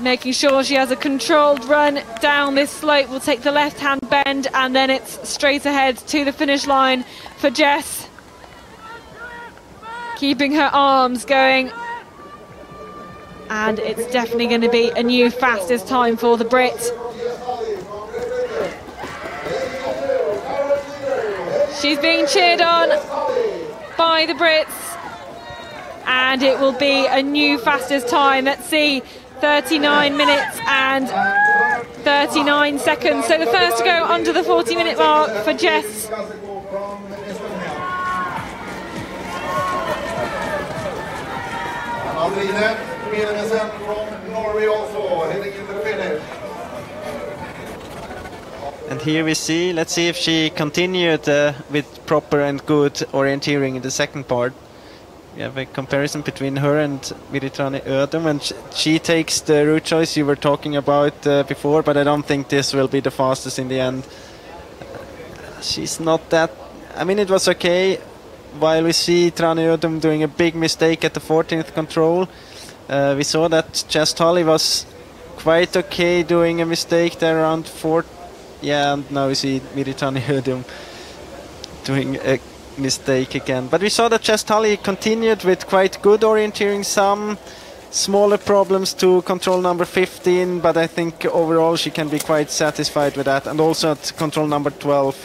Making sure she has a controlled run down this slope. We'll take the left-hand bend, and then it's straight ahead to the finish line for Jess. Keeping her arms going. And it's definitely going to be a new fastest time for the Brit. She's being cheered on by the Brits, and it will be a new fastest time. Let's see. 39 minutes and 39 seconds. So the first to go under the 40-minute mark for Jess. From Norway also heading in the finish. And here we see, let's see if she continued with proper and good orienteering in the second part. We have a comparison between her and Vitipalu Ödem, and she takes the route choice you were talking about before, but I don't think this will be the fastest in the end. She's not that... I mean, it was okay, while we see Trane Ödum doing a big mistake at the 14th control, we saw that Jess Tully was quite okay doing a mistake there around 4. Yeah, and now we see Trane Ödum doing a mistake again. But we saw that Jess Tully continued with quite good orienteering, some smaller problems to control number 15, but I think overall she can be quite satisfied with that, and also at control number 12.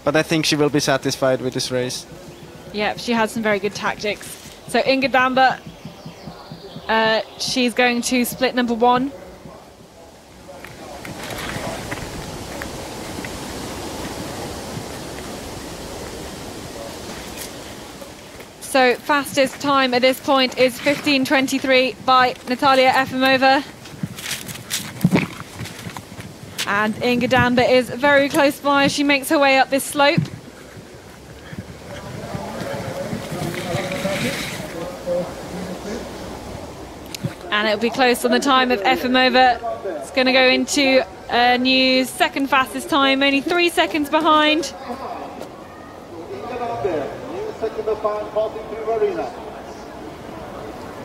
But I think she will be satisfied with this race. Yeah, she had some very good tactics. So Inga Damba, she's going to split number 1. So fastest time at this point is 15:23 by Natalia Efimova. And Inga Damba is very close by as she makes her way up this slope. And it'll be close on the time of Efimova. It's going to go into a new second fastest time, only 3 seconds behind. Second time passing through arena.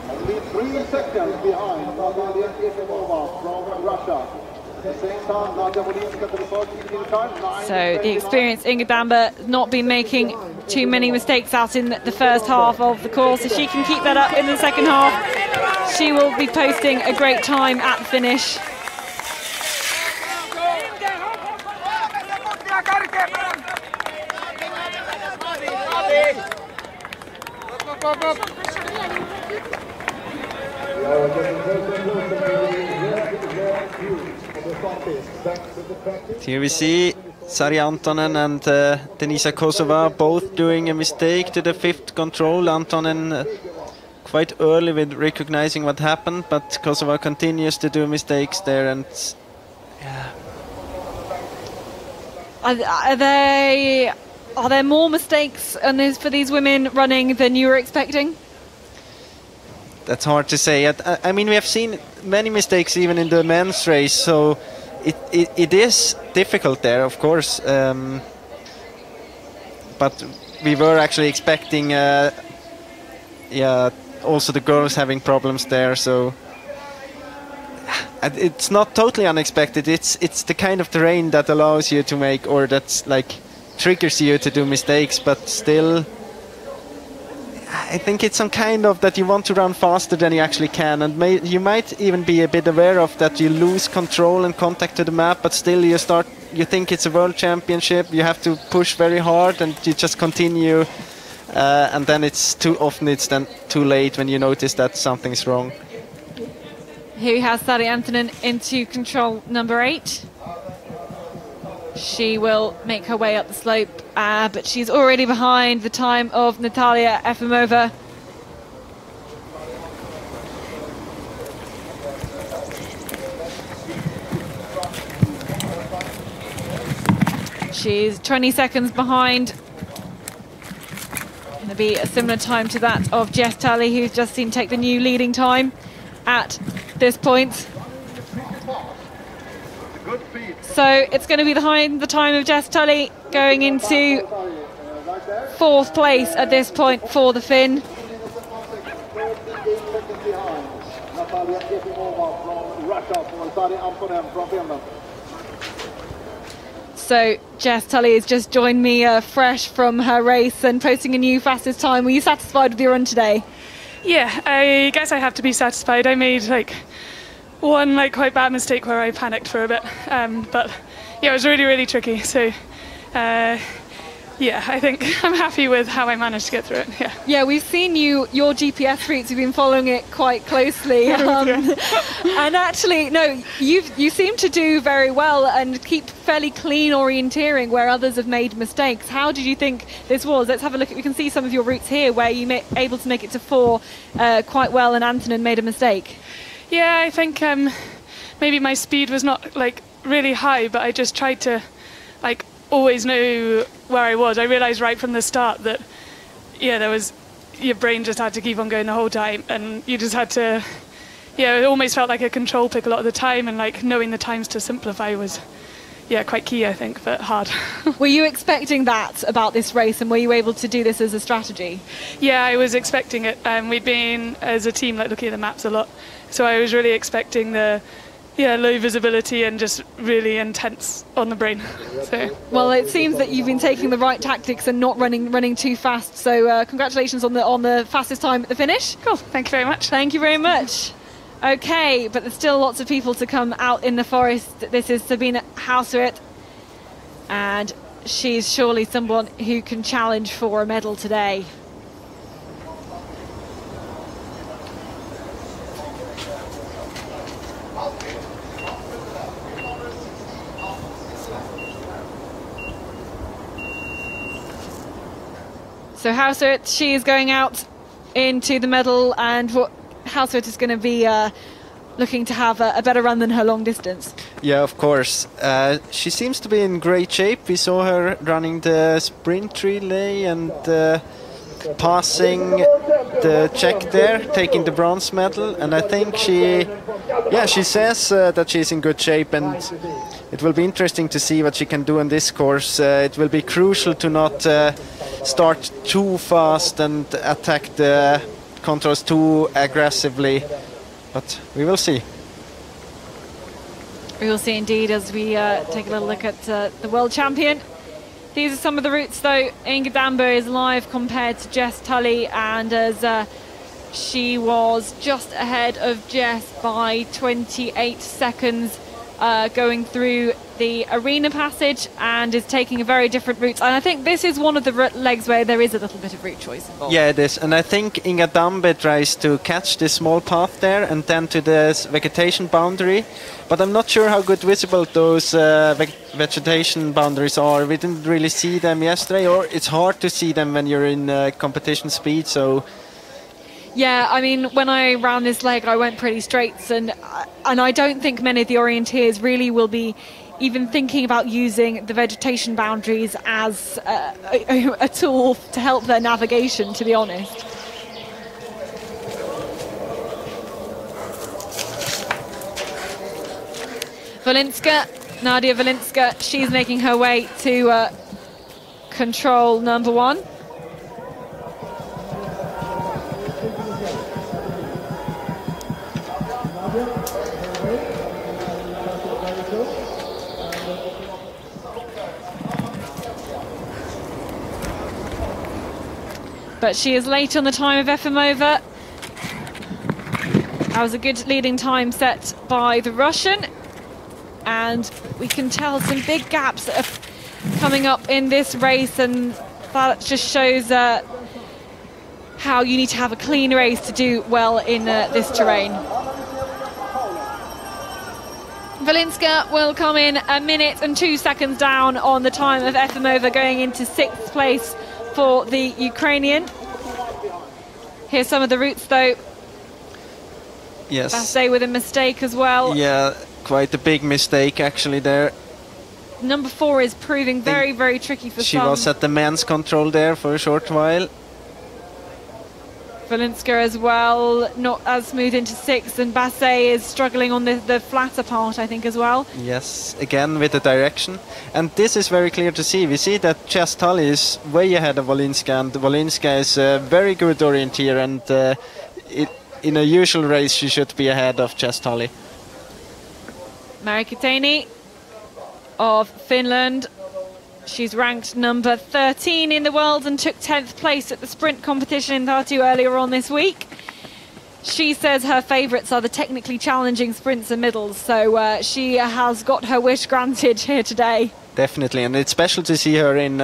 Only 3 seconds behind Natalia Efimova from Russia. At the same time, Nadia Molinska to the first time. So the experienced Inga Damba not been making too many mistakes out in the first half of the course. If she can keep that up in the second half, she will be posting a great time at the finish. Here we see Sari Antonen and Denisa Kosova both doing a mistake to the 5th control. Antonen quite early with recognizing what happened, but Kosova continues to do mistakes there, and yeah. Are there more mistakes on this for these women running than you were expecting? That's hard to say. I mean, we have seen many mistakes even in the men's race, so it is difficult there, of course. But we were actually expecting, also the girls having problems there. So it's not totally unexpected. It's the kind of terrain that allows you to make, or that's like triggers you to do mistakes, but still I think it's some kind of that you want to run faster than you actually can, and you might even be a bit aware of that you lose control and contact to the map, but still you think it's a world championship, you have to push very hard and you just continue, and then it's too late when you notice that something's wrong. Here we have Sari Antonen into control number 8. She will make her way up the slope, but she's already behind the time of Natalia Efimova. She's 20 seconds behind. Going to be a similar time to that of Jess Tully, who's just seen take the new leading time at this point. So it's going to be behind the time of Jess Tully, going into 4th place at this point for the Finn. So Jess Tully has just joined me fresh from her race and posting a new fastest time. Were you satisfied with your run today? Yeah, I guess I have to be satisfied. I made one quite bad mistake where I panicked for a bit, but yeah, it was really, really tricky. So yeah, I think I'm happy with how I managed to get through it. Yeah, we've seen your GPS routes. We've been following it quite closely, and actually, no, you seem to do very well and keep fairly clean orienteering where others have made mistakes. How did you think this was? Let's have a look. We can see some of your routes here where you were able to make it to 4 quite well, and Antonen made a mistake. Yeah, I think maybe my speed was not really high, but I just tried to always know where I was. I realised right from the start that your brain just had to keep on going the whole time, and you just had to it almost felt like a control pick a lot of the time, and knowing the times to simplify was yeah, quite key, I think, but hard. Were you expecting that about this race, and were you able to do this as a strategy? Yeah, I was expecting it. We'd been, as a team, like looking at the maps a lot, so I was really expecting the low visibility and just really intense on the brain. So. Well, it seems that you've been taking the right tactics and not running too fast. So congratulations on the fastest time at the finish. Cool. Thank you very much. Thank you very much. Okay, but there's still lots of people to come out in the forest. This is Sabine Hausert, and she's surely someone who can challenge for a medal today. So Hausert, she is going out into the medal, and Hausert is going to be looking to have a better run than her long distance. Yeah, of course. She seems to be in great shape. We saw her running the sprint relay and passing the check there, taking the bronze medal. And I think she says that she's in good shape, and it will be interesting to see what she can do on this course. It will be crucial to not start too fast and attack the controls too aggressively, but we will see. We will see indeed as we take a little look at the world champion. These are some of the routes though. Inga Dambo is live compared to Jess Tully, and as she was just ahead of Jess by 28 seconds going through the arena passage, and is taking a very different route. And I think this is one of the legs where there is a little bit of route choice involved. Yeah, it is. And I think Inga Dambe tries to catch this small path there and then to this vegetation boundary. But I'm not sure how good visible those vegetation boundaries are. We didn't really see them yesterday, or it's hard to see them when you're in competition speed. So. Yeah, I mean, when I ran this leg, I went pretty straight, and I don't think many of the orienteers really will be even thinking about using the vegetation boundaries as a tool to help their navigation, to be honest. Nadia Valinska, she's making her way to control number one. But she is late on the time of Efimova. That was a good leading time set by the Russian. And we can tell some big gaps are coming up in this race, and that just shows how you need to have a clean race to do well in this terrain. Valinska will come in 1 minute and 2 seconds down on the time of Efimova, going into 6th place for the Ukrainian. Here's some of the routes though. Yes. Basse with a mistake as well. Yeah, quite a big mistake actually there. Number 4 is proving very, very tricky for some. She was at the men's control there for a short while. Valinska as well, not as smooth into 6th, and Basse is struggling on the flatter part, I think, as well. Yes, again with the direction. And this is very clear to see. We see that Jess Tully is way ahead of Valinska, and Valinska is a very good orienteer, and in a usual race she should be ahead of Jess Tully. Mari Kitani of Finland. She's ranked number 13 in the world and took 10th place at the sprint competition in Tartu earlier on this week. She says her favourites are the technically challenging sprints and middles, so she has got her wish granted here today. Definitely, and it's special to see her in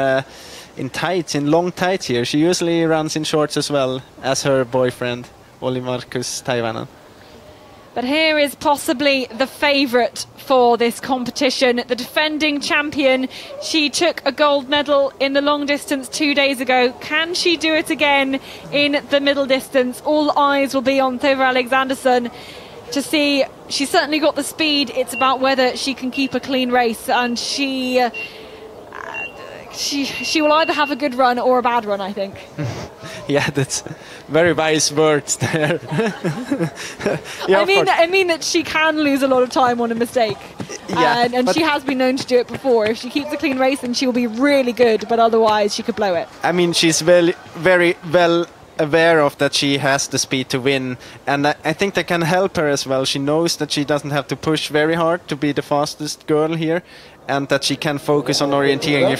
tights, in long tights here. She usually runs in shorts as well as her boyfriend, Olli Markus Taivanen. But here is possibly the favourite for this competition, the defending champion. She took a gold medal in the long distance 2 days ago. Can she do it again in the middle distance? All eyes will be on Thora Alexandersson to see. She's certainly got the speed. It's about whether she can keep a clean race, and she will either have a good run or a bad run, I think. Yeah, that's very wise words there. Yeah, I mean that she can lose a lot of time on a mistake. Yeah, and she has been known to do it before. If she keeps a clean race, then she will be really good, but otherwise she could blow it. I mean, she's very, very well aware of that she has the speed to win, and I think that can help her as well. She knows that she doesn't have to push very hard to be the fastest girl here, and that she can focus on orienteering.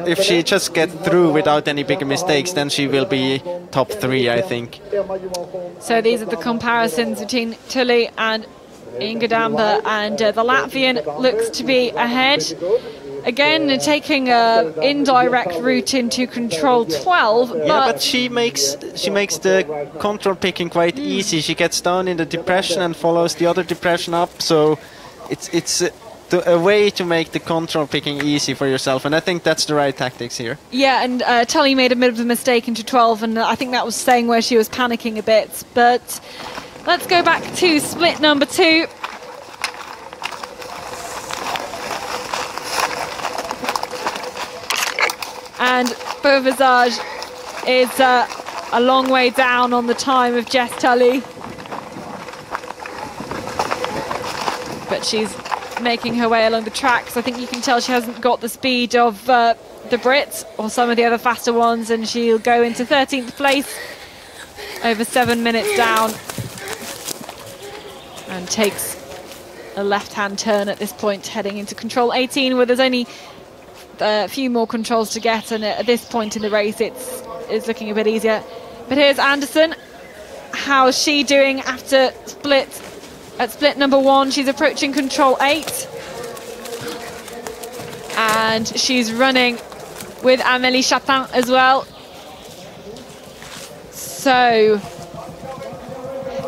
If she just gets through without any bigger mistakes, then she will be top 3, I think. So these are the comparisons between Tulli and Ingadamba, and the Latvian looks to be ahead. Again, taking an indirect route into control 12. But she makes the control picking quite easy. She gets down in the depression and follows the other depression up. So it's a way to make the control picking easy for yourself, and I think that's the right tactics here. Yeah, and Tully made a bit of a mistake into 12, and I think that was saying where she was panicking a bit. But let's go back to split number 2. And Beauvisage is a long way down on the time of Jess Tully. But she's making her way along the tracks. I think you can tell she hasn't got the speed of the Brits or some of the other faster ones, and she'll go into 13th place, over 7 minutes down, and takes a left-hand turn at this point, heading into control 18, where there's only a few more controls to get, and at this point in the race it's looking a bit easier. But here's Anderson. How's she doing after split number 1? She's approaching control 8, and she's running with Amélie Chatin as well. So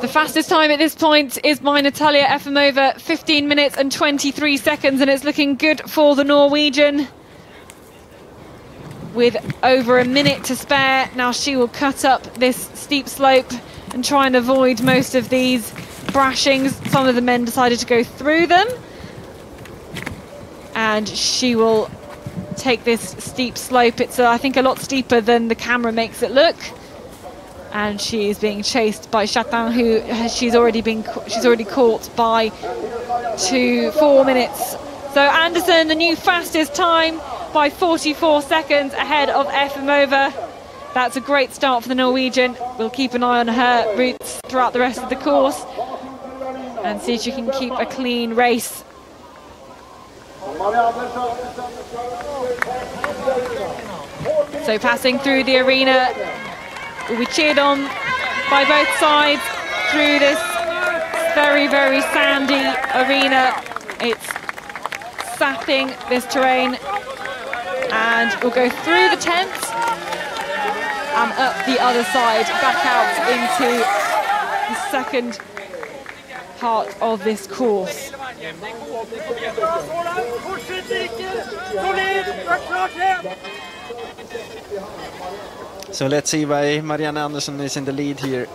the fastest time at this point is by Natalia Efimova, 15 minutes and 23 seconds, and it's looking good for the Norwegian. With over a minute to spare, now she will cut up this steep slope and try and avoid most of these brashings. Some of the men decided to go through them, and she will take this steep slope. It's I think a lot steeper than the camera makes it look, and she is being chased by Chatin, who she's already caught by 4 minutes. So Anderson, the new fastest time, by 44 seconds ahead of Efimova. That's a great start for the Norwegian. We'll keep an eye on her routes throughout the rest of the course and see if she can keep a clean race. So passing through the arena, will be cheered on by both sides through this very, very sandy arena. It's sapping this terrain, and we'll go through the tents and up the other side, back out into the second part of this course. So let's see why Marianne Andersson is in the lead here.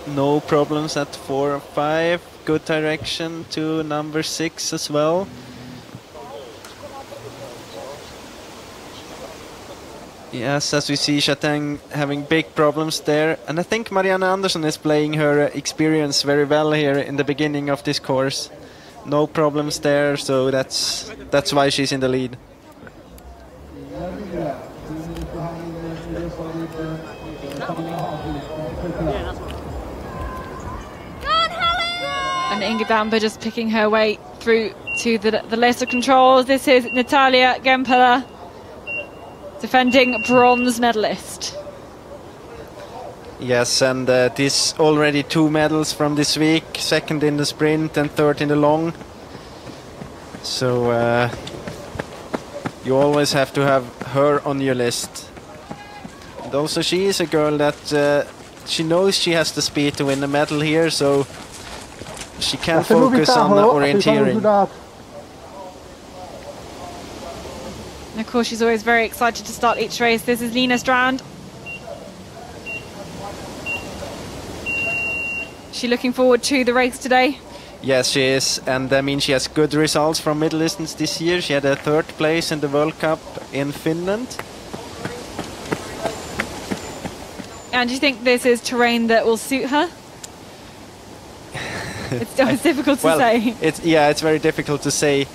No problems at 4 or 5. Good direction to number 6 as well. Yes, as we see Chatin having big problems there, and I think Marianne Andersson is playing her experience very well here in the beginning of this course. No problems there, so that's why she's in the lead. And Ingadamba just picking her way through to the lesser controls. This is Natalia Gempela, defending bronze medalist. Yes, and this already 2 medals from this week, 2nd in the sprint and 3rd in the long. So you always have to have her on your list. And also she is a girl that she knows she has the speed to win a medal here, so she can focus on orienteering. And of course, she's always very excited to start each race. This is Lina Strand. She looking forward to the race today? Yes, she is, and I mean she has good results from middle distance this year. She had a 3rd place in the World Cup in Finland. And do you think this is terrain that will suit her? It's difficult to well, say. It's very difficult to say.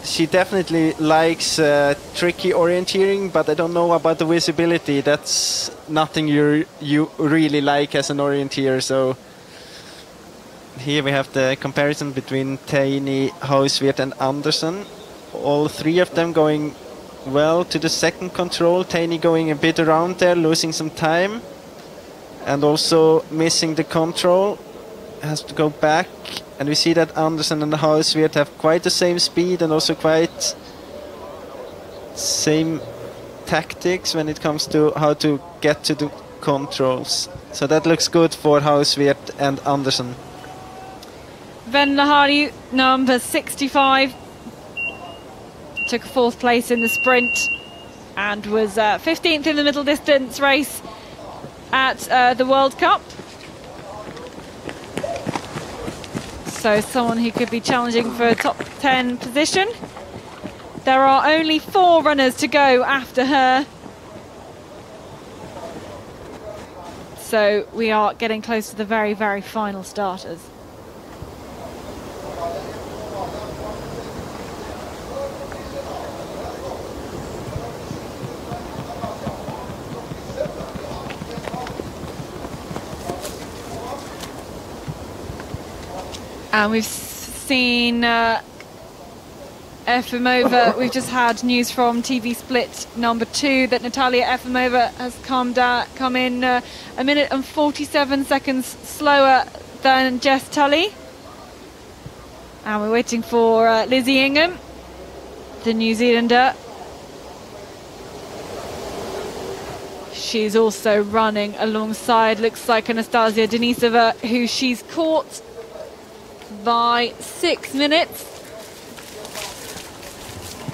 She definitely likes tricky orienteering, but I don't know about the visibility. That's nothing you really like as an orienteer. So here we have the comparison between Teini, Hauswirt and Andersen. All three of them going well to the second control. Teini going a bit around there, losing some time, and also missing the control. Has to go back. And we see that Andersen and Hauswirt have quite the same speed and also quite same tactics when it comes to how to get to the controls. So that looks good for Hauswirt and Andersen. Venlahari, number 65, took 4th place in the sprint and was 15th in the middle distance race at the World Cup. So someone who could be challenging for a top 10 position. There are only 4 runners to go after her. So we are getting close to the very, very final starters. And we've seen Efimova. We've just had news from TV Split number 2 that Natalia Efimova has come in a minute and 47 seconds slower than Jess Tully. And we're waiting for Lizzie Ingham, the New Zealander. She's also running alongside, looks like, Anastasia Denisova, who she's caught by 6 minutes.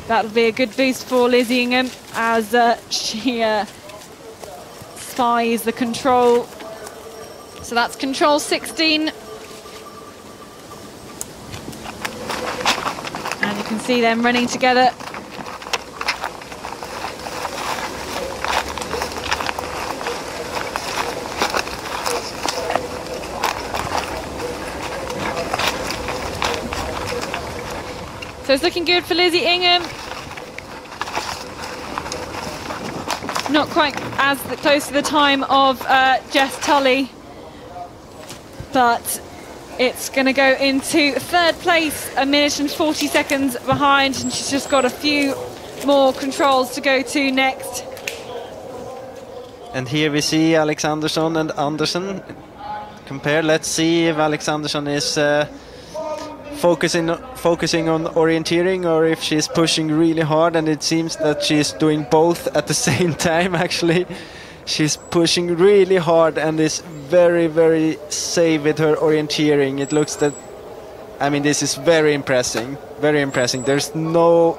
That'll be a good boost for Lizzie Ingham as she spies the control. So that's control 16. And you can see them running together. So it's looking good for Lizzie Ingham. Not quite as close to the time of Jess Tully, but it's going to go into 3rd place, a minute and 40 seconds behind, and she's just got a few more controls to go to next. And here we see Alexandersson and Andersen compare. Let's see if Alexandersson is focusing on orienteering, or if she's pushing really hard, and it seems that she's doing both at the same time. Actually, she's pushing really hard and is very, very safe with her orienteering. It looks that, I mean, this is very impressive, very impressive. There's no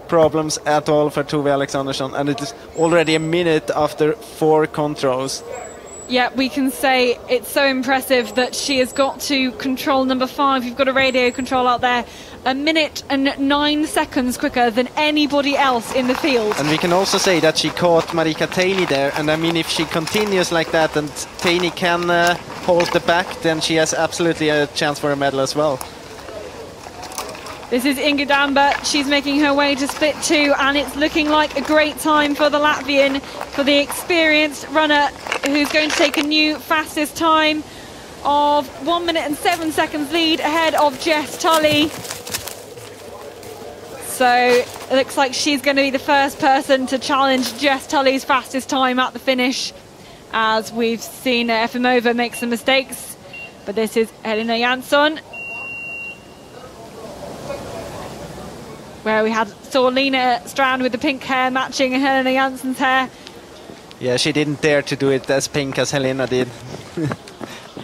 problems at all for Tove Alexandersson, and it is already a minute after 4 controls. Yeah, we can say it's so impressive that she has got to control number 5. You've got a radio control out there, a minute and 9 seconds quicker than anybody else in the field. And we can also say that she caught Marika Teini there, and I mean, if she continues like that and Teini can hold the back, then she has absolutely a chance for a medal as well. This is Inga Damba. She's making her way to split 2, and it's looking like a great time for the Latvian, for the experienced runner who's going to take a new fastest time of 1 minute and 7 seconds lead ahead of Jess Tully. So it looks like she's going to be the first person to challenge Jess Tully's fastest time at the finish, as we've seen Efimova make some mistakes. But this is Helena Jansson, where we saw Lena Strand with the pink hair matching Helena Jansson's hair. Yeah, she didn't dare to do it as pink as Helena did.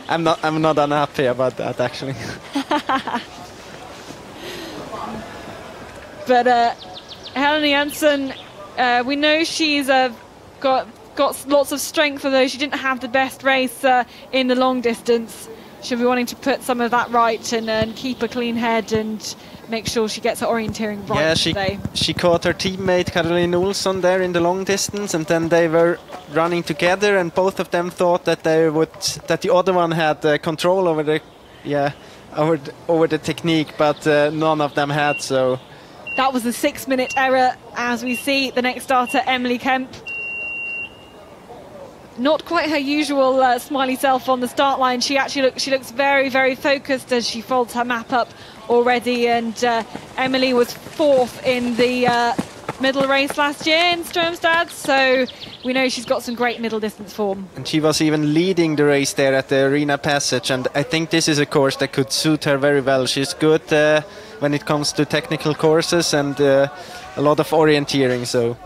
I'm not unhappy about that, actually. But Helena Jansson, we know she's got lots of strength, although she didn't have the best race in the long distance. She'll be wanting to put some of that right and keep a clean head and make sure she gets her orienteering right today. She caught her teammate Caroline Olsson there in the long distance, and then they were running together, and both of them thought that the other one had control over the over the technique, but none of them had, so. That was a 6-minute error, as we see the next starter, Emily Kemp. Not quite her usual smiley self on the start line. She looks very, very focused as she folds her map up already. And Emily was 4th in the middle race last year in Strömstad, so we know she's got some great middle distance form. And she was even leading the race there at the Arena Passage, and I think this is a course that could suit her very well. She's good when it comes to technical courses and a lot of orienteering. So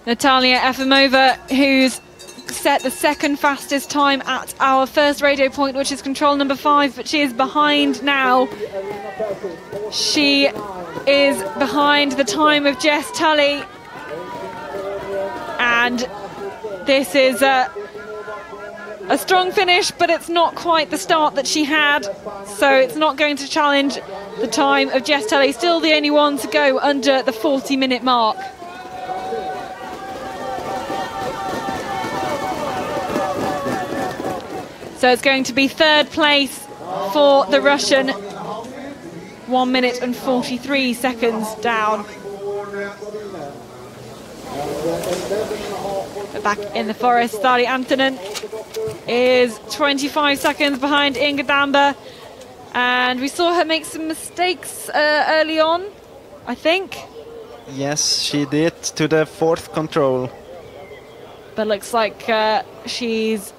Natalia Efimova, who's set the second fastest time at our first radio point, which is control number 5, but she is behind now. She is behind the time of Jess Tully, and this is a strong finish, but it's not quite the start that she had, so it's not going to challenge the time of Jess Tully. Still the only one to go under the 40-minute mark. So it's going to be 3rd place for the Russian, 1 minute and 43 seconds down. But back in the forest, Sari Antonen is 25 seconds behind Inga Damber, and we saw her make some mistakes early on, I think. Yes, she did, to the 4th control. But looks like she's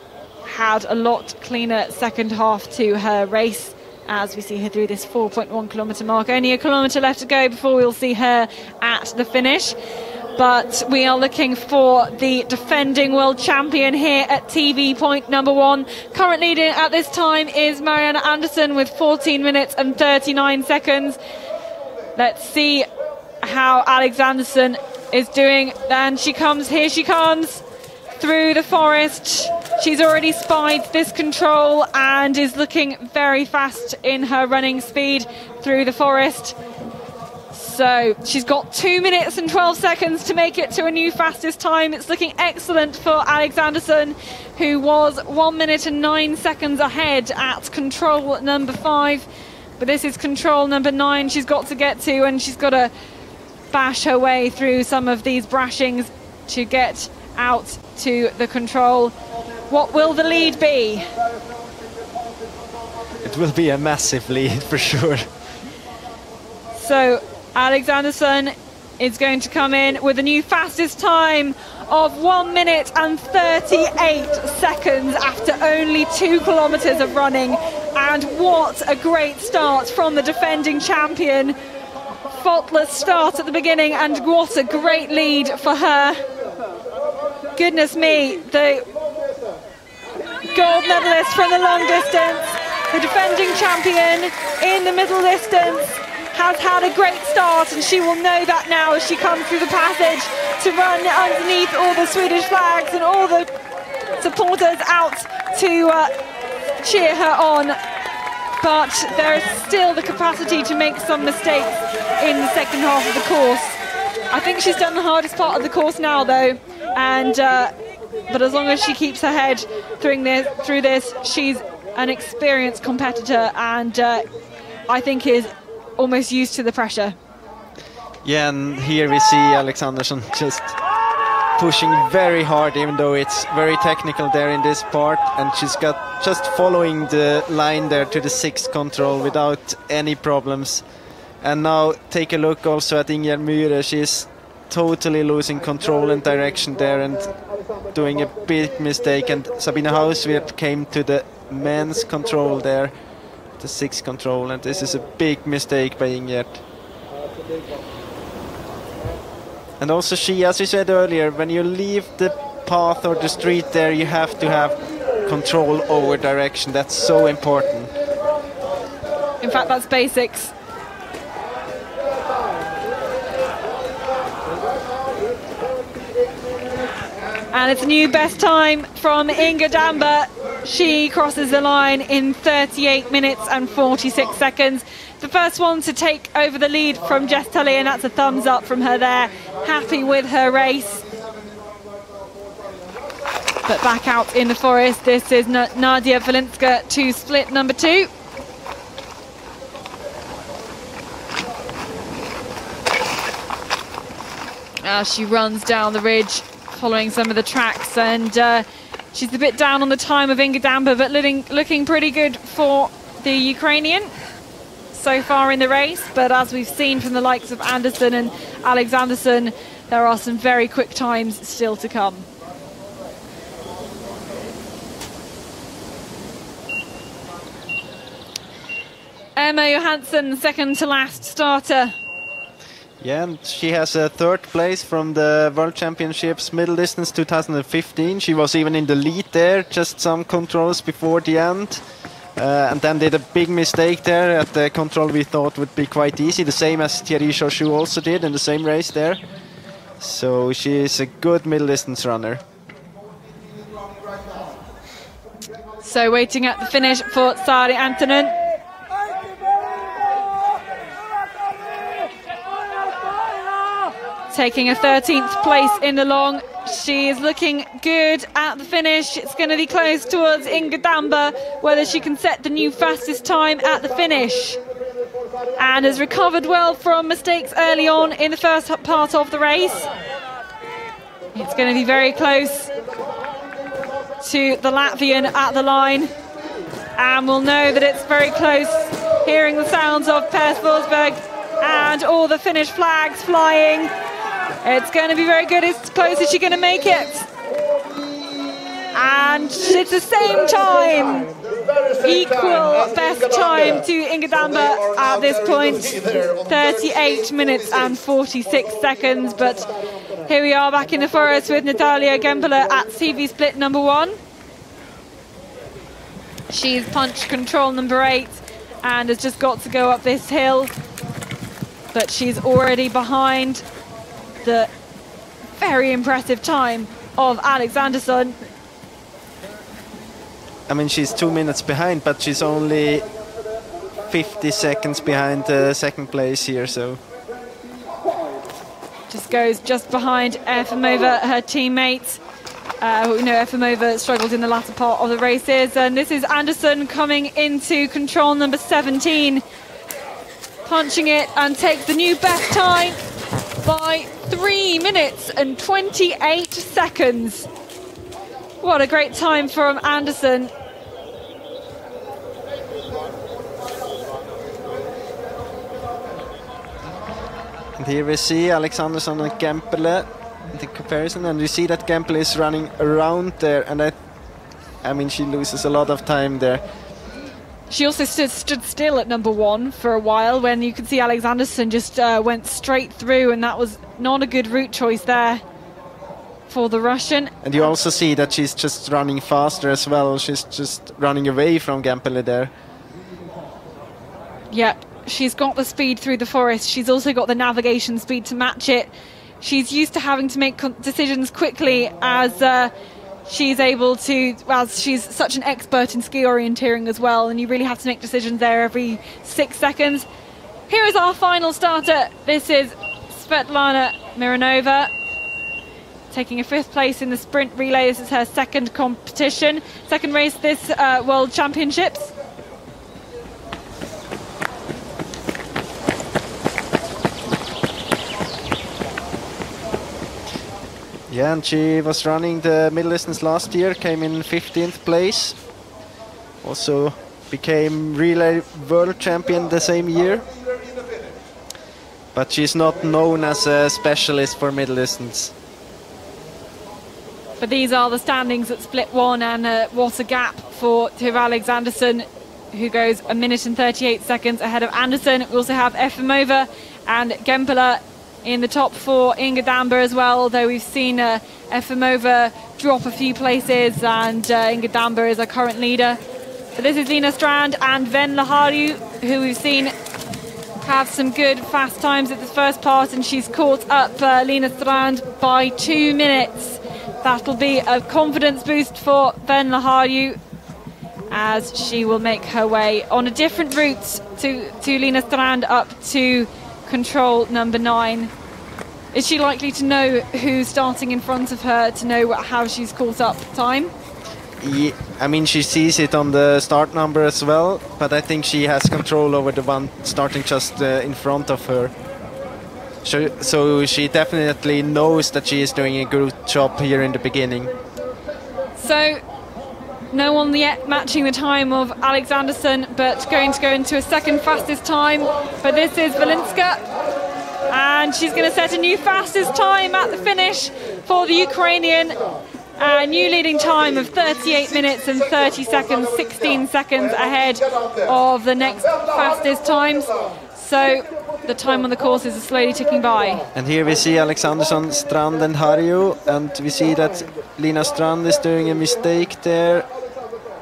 had a lot cleaner second half to her race, as we see her through this 4.1 kilometre mark. Only a kilometre left to go before we'll see her at the finish. But we are looking for the defending world champion here at TV point number 1. Current leader at this time is Marianne Andersson with 14 minutes and 39 seconds. Let's see how Alexandersson is doing. And here she comes through the forest. She's already spied this control and is looking very fast in her running speed through the forest. So she's got 2 minutes and 12 seconds to make it to a new fastest time. It's looking excellent for Alexandersson, who was 1 minute and 9 seconds ahead at control number 5. But this is control number 9 she's got to get to, and she's got to bash her way through some of these brashings to get out to the control. What will the lead be? It will be a massive lead for sure. So Alexandersson is going to come in with a new fastest time of 1 minute and 38 seconds after only 2 kilometres of running. And what a great start from the defending champion. Faultless start at the beginning, and what a great lead for her. Goodness me, the gold medalist from the long distance, the defending champion in the middle distance, has had a great start, and she will know that now as she comes through the passage to run underneath all the Swedish flags and all the supporters out to cheer her on. But there is still the capacity to make some mistakes in the second half of the course. I think she's done the hardest part of the course now though, and but as long as she keeps her head through this, she's an experienced competitor, and I think is almost used to the pressure. Yeah, and here we see Alexandersson just pushing very hard, even though it's very technical there in this part, and she's got just following the line there to the 6th control without any problems. And now take a look also at Ingrid Myhre. She's totally losing control and direction there and doing a big mistake, and Sabine Hauswirth came to the men's control there, the 6th control, and this is a big mistake by Ingrid. And also she, as you said earlier, when you leave the path or the street there, you have to have control over direction. That's so important. In fact, that's basics. And it's a new best time from Inga Damber. She crosses the line in 38 minutes and 46 seconds. The first one to take over the lead from Jess Tully, and that's a thumbs up from her there. Happy with her race. But back out in the forest, this is Nadia Valinska to split number 2. As she runs down the ridge, following some of the tracks, and she's a bit down on the time of Inga Damba, but looking pretty good for the Ukrainian so far in the race. But as we've seen from the likes of Anderson and Alexanderson, there are some very quick times still to come. Emma Johansson, second to last starter. Yeah, and she has a third place from the World Championships Middle Distance 2015. She was even in the lead there, just some controls before the end. And then did a big mistake there at the control we thought would be quite easy, the same as Thierry Chauchou also did in the same race there. So she is a good middle distance runner. So waiting at the finish for Sari Antonen. Taking a 13th place in the long. She is looking good at the finish. It's going to be close towards Inga Damba, whether she can set the new fastest time at the finish. And has recovered well from mistakes early on in the first part of the race. It's going to be very close to the Latvian at the line. And we'll know that it's very close, hearing the sounds of Per Forsberg and all the Finnish flags flying. It's going to be very good. As close as she's going to make it. And it's the same time. Equal best time to Inga Damba at this point. 38 minutes and 46 seconds. But here we are back in the forest with Natalia Gempele at CV split number 1. She's punch control number 8 and has just got to go up this hill. But she's already behind the very impressive time of Alexanderson. I mean, she's 2 minutes behind, but she's only 50 seconds behind second place here, so. Just goes just behind Efimova, her teammate. We know Efimova struggled in the latter part of the races, and this is Anderson coming into control number 17. Punching it and takes the new best time by 3 minutes and 28 seconds. What a great time from Anderson. And here we see Alexanderson and Gempele in the comparison, and we see that Gempele is running around there, and I mean, she loses a lot of time there. She also stood still at number 1 for a while, when you could see Alexanderson just went straight through, and that was not a good route choice there for the Russian. And you also see that she's just running faster as well. She's just running away from Gempele there. Yeah, she's got the speed through the forest. She's also got the navigation speed to match it. She's used to having to make decisions quickly as she's able to, as she's such an expert in ski orienteering as well, and you really have to make decisions there every 6 seconds. Here is our final starter. This is Svetlana Mironova, taking a 5th place in the sprint relay. This is her second competition, second race this World Championships. Yeah, and she was running the middle distance last year, came in 15th place. Also became relay world champion the same year. But she's not known as a specialist for middle distance. But these are the standings at split 1, and what a gap for Alexanderson, who goes 1 minute and 38 seconds ahead of Anderson. We also have Efimova and Gempele in the top 4, Inga Damba as well, although we've seen Efimova drop a few places, and Inga Damba is our current leader. But this is Lina Strand and Ven Laharu, who we've seen have some good fast times at the first part, and she's caught up Lina Strand by 2 minutes. That'll be a confidence boost for Ven Laharu, as she will make her way on a different route to Lina Strand up to control number 9. Is she likely to know who's starting in front of her, to know how she's caught up time? Yeah, I mean, she sees it on the start number as well, but I think she has control over the one starting just in front of her. So she definitely knows that she is doing a good job here in the beginning. So no one yet matching the time of Alexanderson, but going to go into a second fastest time. But this is Valinska, and she's going to set a new fastest time at the finish for the Ukrainian. A new leading time of 38 minutes and 30 seconds, 16 seconds ahead of the next fastest times. So the time on the course is slowly ticking by. And here we see Alexanderson, Strand and Harju, and we see that Lina Strand is doing a mistake there,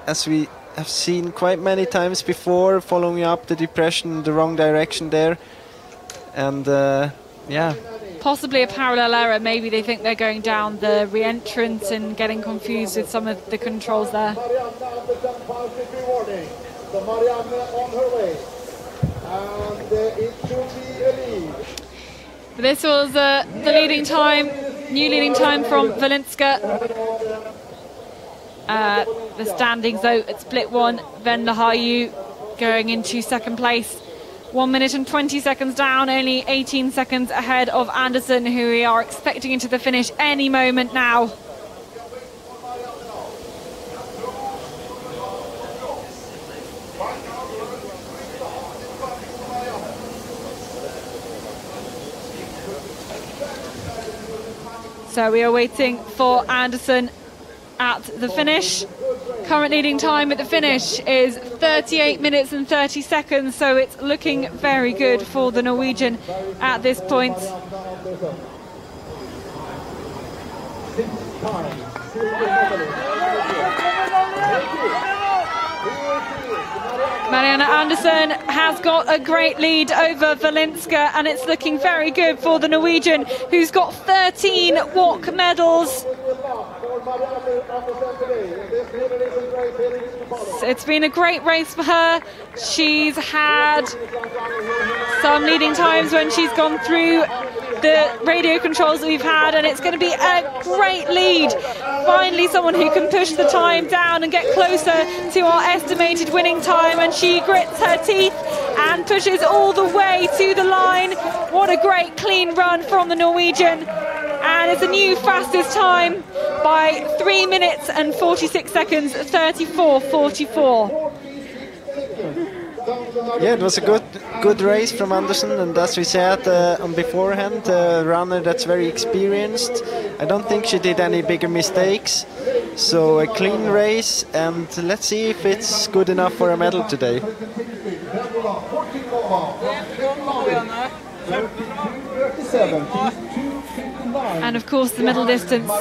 as we have seen quite many times before, following up the depression in the wrong direction there. And yeah. Possibly a parallel error. Maybe they think they're going down the re-entrance and getting confused with some of the controls there. This was the leading time, new leading time from Valinska. The standings though at split one, Venla Harju going into second place. 1 minute and 20 seconds down, only 18 seconds ahead of Anderson, who we are expecting into the finish any moment now. So we are waiting for Anderson at the finish. Current leading time at the finish is 38 minutes and 30 seconds, so it's looking very good for the Norwegian at this point. Marianne Anderson has got a great lead over Valinska, and it's looking very good for the Norwegian, who's got 13 WOC medals. It's been a great race for her. She's had some leading times when she's gone through the radio controls that we've had, and it's going to be a great lead. Finally someone who can push the time down and get closer to our estimated winning time, and she grits her teeth and pushes all the way to the line. What a great clean run from the Norwegian, and it's a new fastest time by 3 minutes and 46 seconds, 34.44. Yeah, it was a good race from Anderson, and as we said on beforehand, a runner that's very experienced. I don't think she did any bigger mistakes, so a clean race, and let's see if it's good enough for a medal today. And of course the middle distance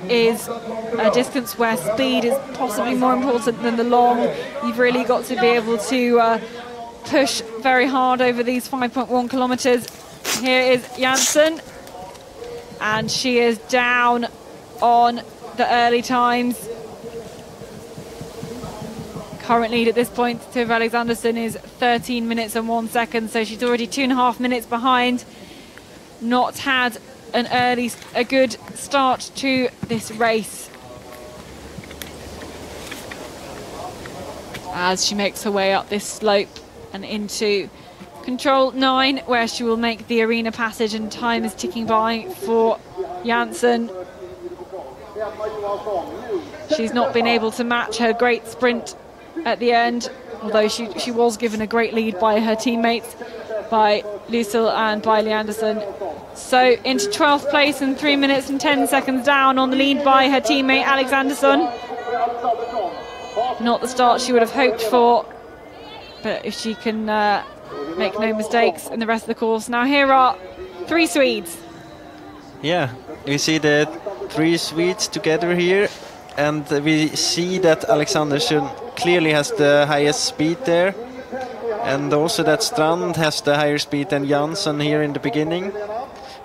is a distance where speed is possibly more important than the long. You've really got to be able to push very hard over these 5.1 kilometers. Here is Janssen, and she is down on the early times. Current lead at this point to Alexanderson is 13 minutes and 1 second, so she's already 2.5 minutes behind. Not had a good start to this race, as she makes her way up this slope and into control 9, where she will make the arena passage, and time is ticking by for Janssen. She's not been able to match her great sprint at the end, although she was given a great lead by her teammates, by Lysel and by Leanderson. So into 12th place and 3 minutes and 10 seconds down on the lead by her teammate Alexanderson. Not the start she would have hoped for, but if she can make no mistakes in the rest of the course. Now here are 3 Swedes. Yeah, we see the 3 Swedes together here, and we see that Alexanderson clearly has the highest speed there, and also that Strand has the higher speed than Jansson here in the beginning.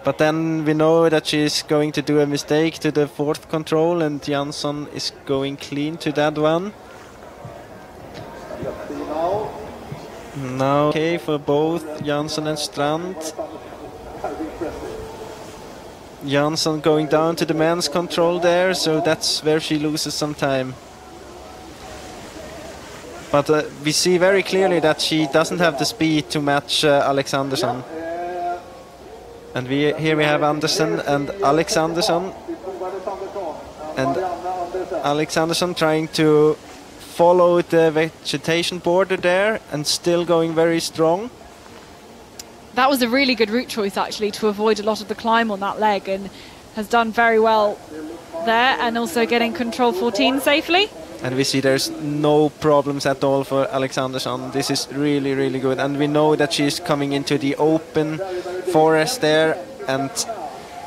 But then we know that she's going to do a mistake to the 4th control, and Jansson is going clean to that one. Now okay for both Jansson and Strand. Jansson going down to the men's control there, so that's where she loses some time. But we see very clearly that she doesn't have the speed to match Alexanderson. And here we have Andersen and Alex Andersson. And Alex Andersson trying to follow the vegetation border there and still going very strong. That was a really good route choice actually to avoid a lot of the climb on that leg, and has done very well there, and also getting control 14 safely. And we see there's no problems at all for Alex Andersson. This is really, really good. And we know that she's coming into the open forest there. And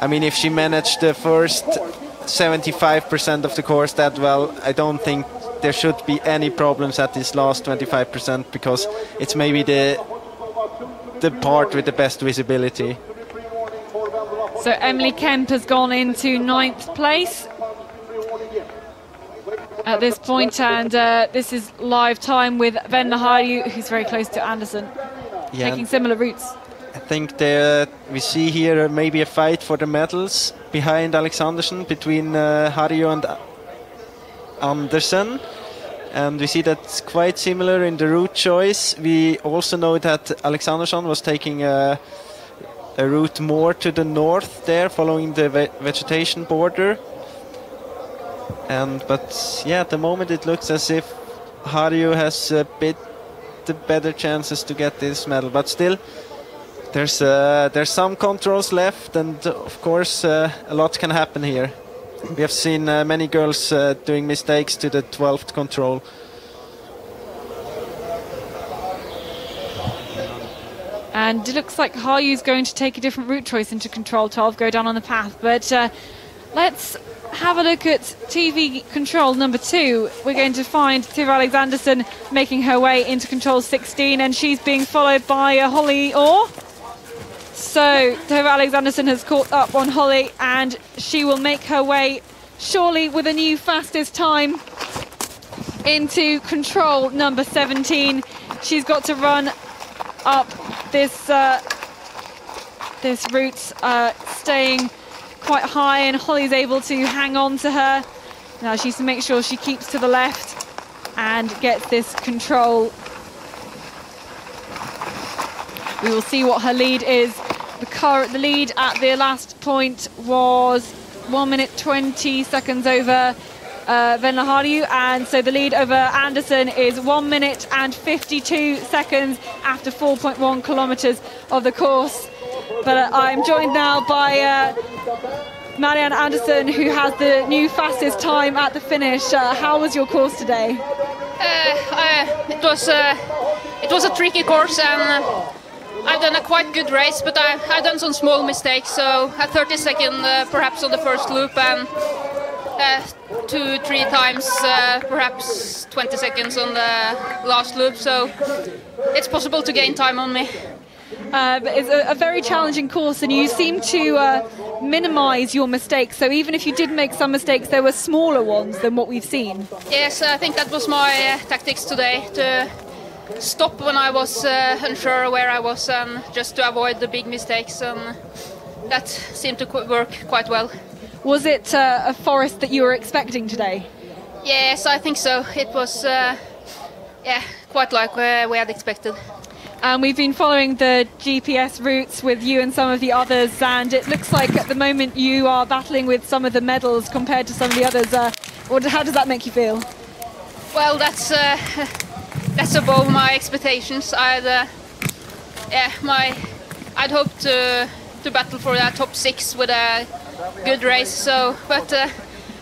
I mean, if she managed the first 75% of the course that well, I don't think there should be any problems at this last 25%, because it's maybe the part with the best visibility. So Emily Kemp has gone into 9th place at this point, and this is live time with Venla Harju, who's very close to Andersen, taking similar routes. I think we see here maybe a fight for the medals behind Alex Andersen, between Harju and Andersen. And we see that's quite similar in the route choice. We also know that Alex Andersson was taking a route more to the north there, following the vegetation border. But yeah, at the moment it looks as if Harju has a bit better chances to get this medal. But still, there's some controls left, and of course a lot can happen here. We have seen many girls doing mistakes to the 12th control. And it looks like Harju's going to take a different route choice into control 12, go down on the path. But let's have a look at TV control number 2. We're going to find Tiva Alexanderson making her way into control 16, and she's being followed by Holly Orr. So Tiva Alexanderson has caught up on Holly, and she will make her way surely with a new fastest time into control number 17. She's got to run up this route, staying quite high, and Holly's able to hang on to her. Now she needs to make sure she keeps to the left and gets this control. We will see what her lead is. The lead at the last point was 1 minute 20 seconds over Venla Harju, and so the lead over Andersen is 1 minute and 52 seconds after 4.1 kilometers of the course. But I'm joined now by Marianne Andersen, who has the new fastest time at the finish. How was your course today? It was a tricky course, and I've done a quite good race, but I've done some small mistakes. So a 30-second perhaps on the first loop, and 2-3 times perhaps 20 seconds on the last loop. So it's possible to gain time on me. But it's a very challenging course, and you seem to minimise your mistakes. So even if you did make some mistakes, there were smaller ones than what we've seen. Yes, I think that was my tactics today, to stop when I was unsure where I was, and just to avoid the big mistakes, and that seemed to work quite well. Was it a forest that you were expecting today? Yes, I think so. It was quite like we had expected. And we've been following the GPS routes with you and some of the others, and it looks like at the moment you are battling with some of the medals compared to some of the others. How does that make you feel? Well, that's above my expectations. I'd hoped to battle for that top 6 with a good race. But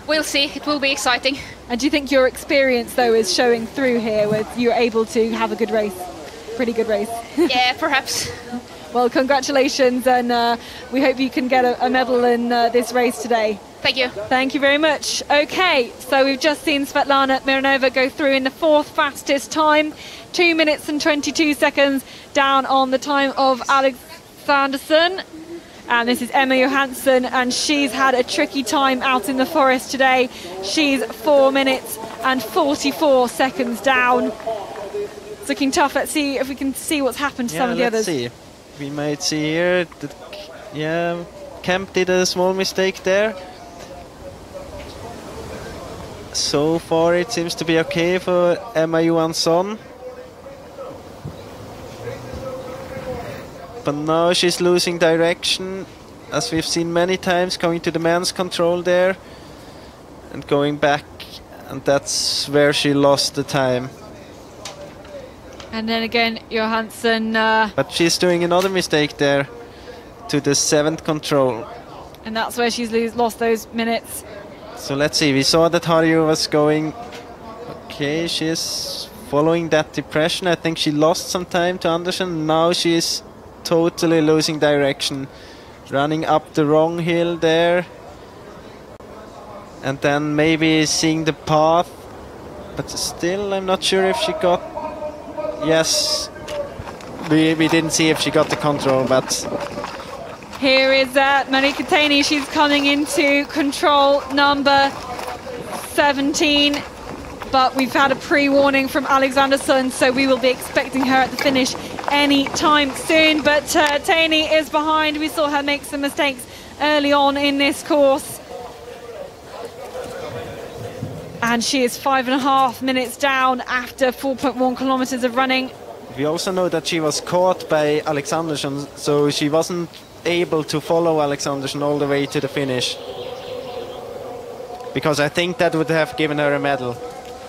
we'll see. It will be exciting. And do you think your experience though is showing through here, with you're able to have a good race? Pretty good race. Yeah, perhaps. Well, congratulations, and we hope you can get a medal in this race today. Thank you. Thank you very much. Okay, so we've just seen Svetlana Mironova go through in the 4th fastest time, 2 minutes and 22 seconds down on the time of Alex Andersen. And this is Emma Johansson, and she's had a tricky time out in the forest today. She's 4 minutes and 44 seconds down. It's looking tough. Let's see if we can see what's happened to some of the others. See. We might see here that, Kemp did a small mistake there. So far it seems to be okay for Emma Johansson. But now she's losing direction, as we've seen many times, going to the man's control there and going back, and that's where she lost the time. And then again, Johansson. But she's doing another mistake there to the 7th control. And that's where she's lost those minutes. So let's see, we saw that Harju was going. Okay, she is following that depression. I think she lost some time to Andersen. Now she is totally losing direction. Running up the wrong hill there. And then maybe seeing the path. But still, I'm not sure if she got... Yes, we didn't see if she got the control, but... Here is Marika Taney. She's coming into control number 17. But we've had a pre-warning from Alexanderson, so we will be expecting her at the finish any time soon. But Taney is behind. We saw her make some mistakes early on in this course. And she is 5.5 minutes down after 4.1 kilometers of running. We also know that she was caught by Alexanderson, so she wasn't able to follow Alexanderson all the way to the finish. Because I think that would have given her a medal.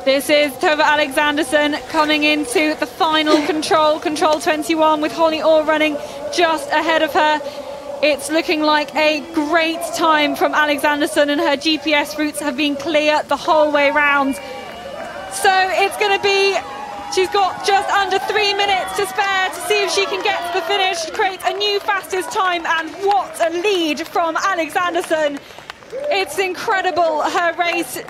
This is Tove Alexanderson coming into the final control 21, with Holly Orr running just ahead of her. It's looking like a great time from Alexanderson, and her GPS routes have been clear the whole way round. So it's going to be, she's got just under 3 minutes to spare to see if she can get to the finish, create a new fastest time, and what a lead from Alexanderson. It's incredible, her race.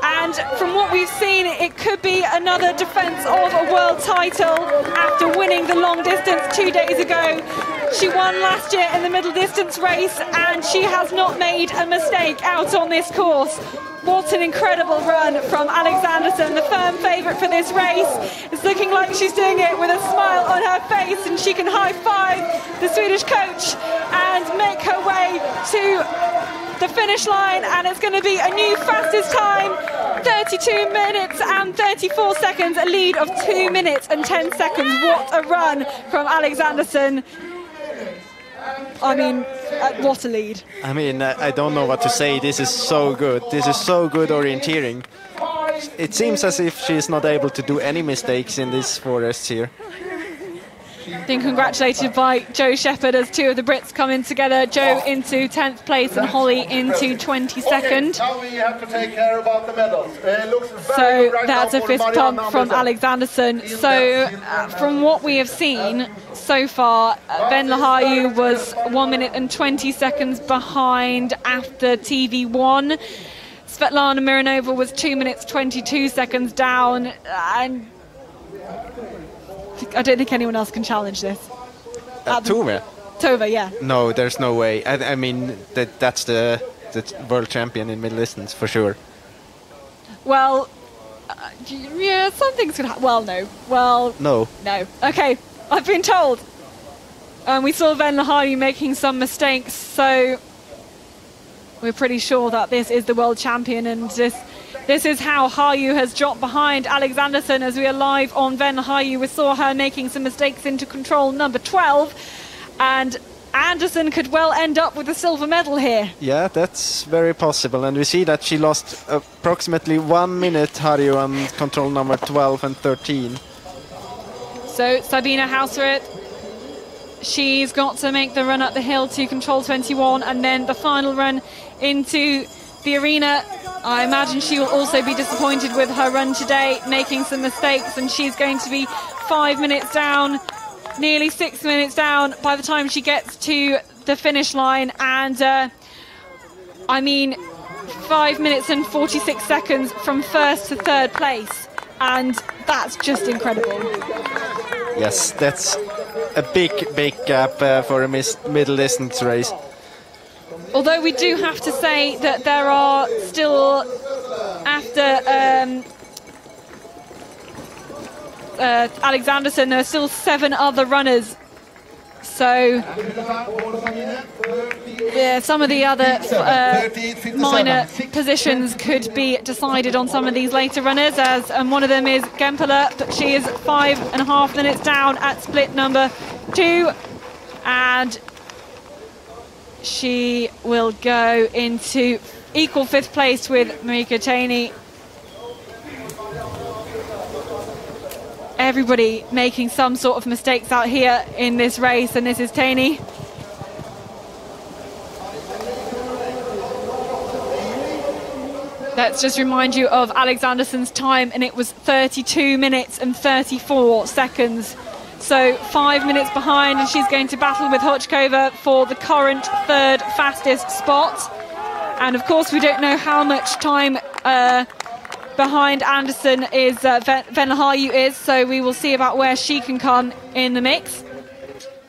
And from what we've seen, it could be another defence of a world title after winning the long distance 2 days ago. She won last year in the middle distance race, and she has not made a mistake out on this course. What an incredible run from Alexanderson, the firm favourite for this race. It's looking like she's doing it with a smile on her face, and she can high-five the Swedish coach and make her way to the finish line, and it's going to be a new fastest time, 32 minutes and 34 seconds, a lead of 2 minutes and 10 seconds. What a run from Alexanderson. I mean, what a lead. I mean, I don't know what to say. This is so good. This is so good orienteering. It seems as if she's not able to do any mistakes in these forests here. Being congratulated by Joe Shepherd as two of the Brits come in together. Joe into 10th place and Holly into 22nd. Now we have to take care about the medals. So that's a fist pump from Alexanderson. So from what we have seen so far, Venla Harju was 1 minute and 20 seconds behind after TV1. Svetlana Mironova was 2 minutes 22 seconds down, and I don't think anyone else can challenge this. Tove? Tove, yeah. No, there's no way. I mean, that's the world champion in middle distance for sure. Well, yeah, some things could happen. Well, no. Well, no. No. Okay, I've been told. We saw Venla Harju making some mistakes, so we're pretty sure that this is the world champion, and this is how Harju has dropped behind Alexanderson. As we are live on Venla Harju, we saw her making some mistakes into control number 12, and Anderson could well end up with a silver medal here. Yeah, that's very possible, and we see that she lost approximately 1 minute, Harju, on control number 12 and 13. So Sabina Hausreth, she's got to make the run up the hill to control 21, and then the final run into the arena. I imagine she will also be disappointed with her run today, making some mistakes, and she's going to be 5 minutes down, nearly 6 minutes down by the time she gets to the finish line. And I mean, 5 minutes and 46 seconds from first to third place, and that's just incredible. Yes, that's a big gap for a middle distance race. Although we do have to say that there are still, after Alexanderson, there are still 7 other runners. So, yeah, some of the other minor positions could be decided on some of these later runners, as one of them is Gempela, but she is 5.5 minutes down at split number 2, and she will go into equal 5th place with Marika Cheney. Everybody making some sort of mistakes out here in this race, and this is Cheney. Let's just remind you of Alexanderson's time, and it was 32 minutes and 34 seconds. So 5 minutes behind, and she's going to battle with Hochkova for the current 3rd fastest spot. And of course, we don't know how much time behind Anderson is Venlahayu is, so we will see about where she can come in the mix.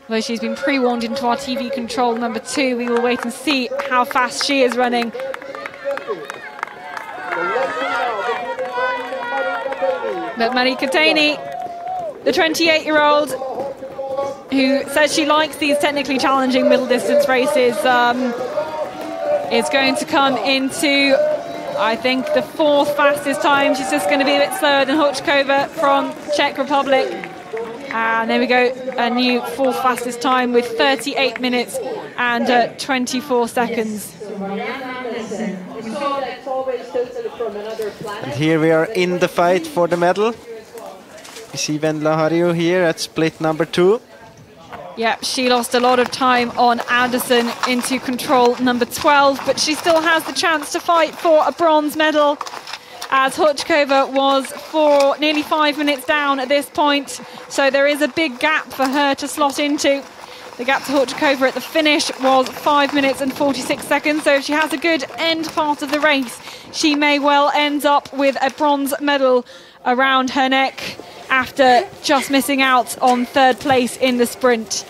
Although she's been pre-warned into our TV control number 2, we will wait and see how fast she is running. But Marika Cheney, the 28-year-old who says she likes these technically challenging middle distance races, is going to come into, I think, the 4th fastest time. She's just going to be a bit slower than Hochkova from Czech Republic. And there we go, a new 4th fastest time with 38 minutes and 24 seconds. And here we are in the fight for the medal. You see Venlahayu here at split number 2. Yeah, she lost a lot of time on Anderson into control number 12, but she still has the chance to fight for a bronze medal, as Hochkova was for nearly 5 minutes down at this point. So there is a big gap for her to slot into. The gap to Hochkova at the finish was 5 minutes and 46 seconds. So if she has a good end part of the race, she may well end up with a bronze medal around her neck after just missing out on 3rd place in the sprint.